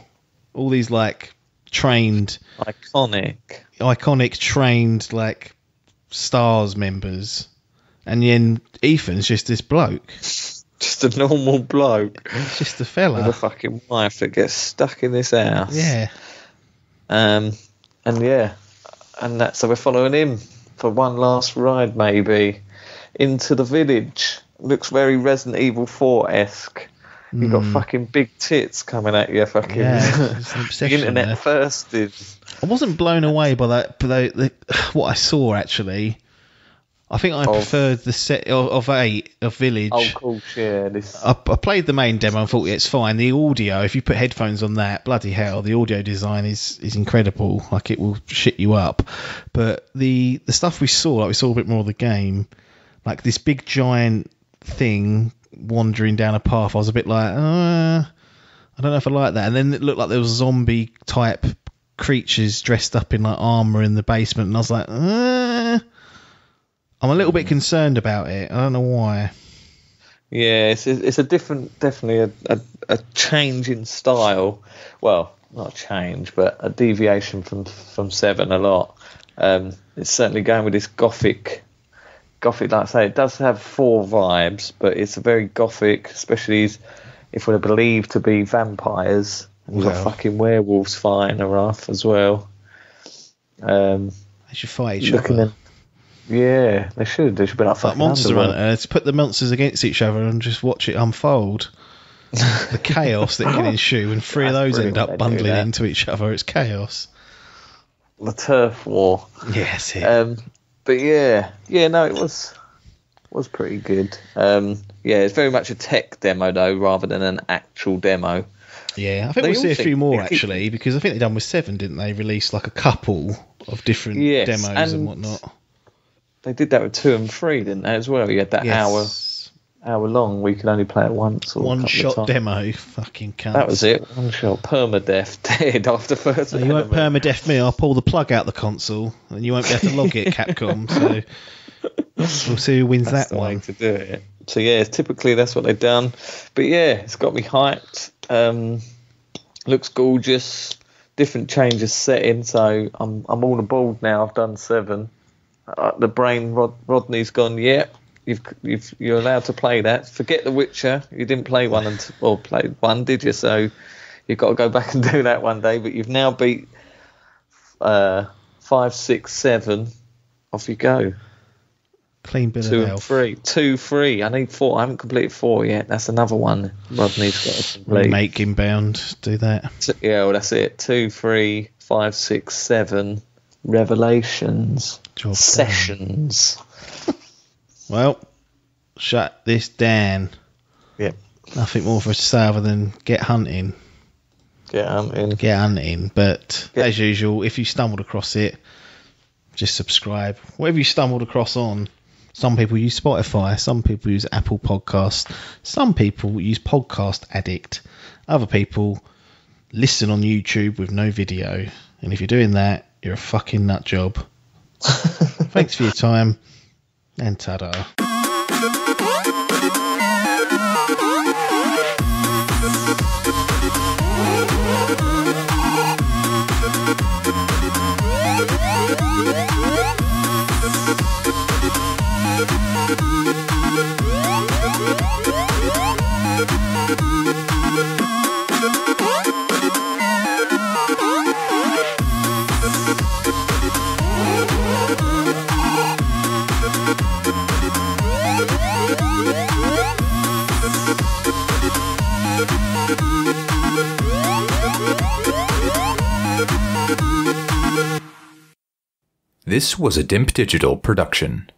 all these like trained, iconic trained like stars members, and then Ethan's just this bloke, just a normal bloke. He's just a fella with a fucking wife that gets stuck in this house. Yeah. And so we're following him for one last ride, maybe into the village. Looks very Resident Evil 4-esque. You've got fucking big tits coming at you, fucking. It's an the obsession internet there. thirsted. I wasn't blown away by that, but what I saw actually. I think I preferred the set of Village. Oh, cool, yeah. I played the main demo and thought it's fine. The audio, if you put headphones on that, bloody hell, the audio design is incredible. Like, it will shit you up. But the stuff we saw a bit more of the game, like this big giant thing wandering down a path. I was a bit like, I don't know if I like that. And then it looked like there was zombie type creatures dressed up in like armor in the basement, and I was like, I'm a little bit concerned about it. I don't know why. Yeah, it's a definitely a change in style. Well, not a change, but a deviation from 7 a lot. It's certainly going with this gothic. Like I say, it does have 4 vibes, but it's a very gothic, especially if we're believed to be vampires. And you've got fucking werewolves fighting around as well. They should fight each other. Yeah, they should. They should be like fucking monsters around. Let's put the monsters against each other and just watch it unfold. The chaos that can ensue when 3 of those end up bundling into each other. It's chaos. The turf war. Yes. Yeah, but no, it was pretty good. It's very much a tech demo though, rather than an actual demo. Yeah, I think we'll see a few more actually, because I think they done with 7, didn't they? Release like a couple of different demos and whatnot. They did that with 2 and 3, didn't they, as well? You had that hour long where you could only play it once. Or one shot demo, fucking cunt. That was it, one shot. Permadeath, dead after first. So you won't permadeath me, I'll pull the plug out the console, and you won't be able to log it, Capcom, so we'll see who wins that one. To do it. So typically that's what they've done. But it's got me hyped. Looks gorgeous. Different changes setting, so I'm all aboard now. I've done 7. The brain Rodney's gone. you're allowed to play that. Forget The Witcher. You didn't play one or played one, did you? So you've got to go back and do that one day. But you've now beat 5, 6, 7. Off you go. Clean bill of 2 and health. 3. 2, 3. I need 4. I haven't completed 4 yet. That's another one Rodney's got to complete. Remake Inbound. Do that. Yeah, well, that's it. 2, 3, 5, 6, 7. Revelations. Job Sessions. Well, shut this down. Yep. Nothing more for us to say other than get hunting. Get hunting. Get hunting. But as usual, if you stumbled across it, just subscribe. Whatever you stumbled across on. Some people use Spotify. Some people use Apple Podcasts. Some people use Podcast Addict. Other people listen on YouTube with no video. And if you're doing that, you're a fucking nut job. Thanks for your time. And ta-da. This was a Dimp Digital production.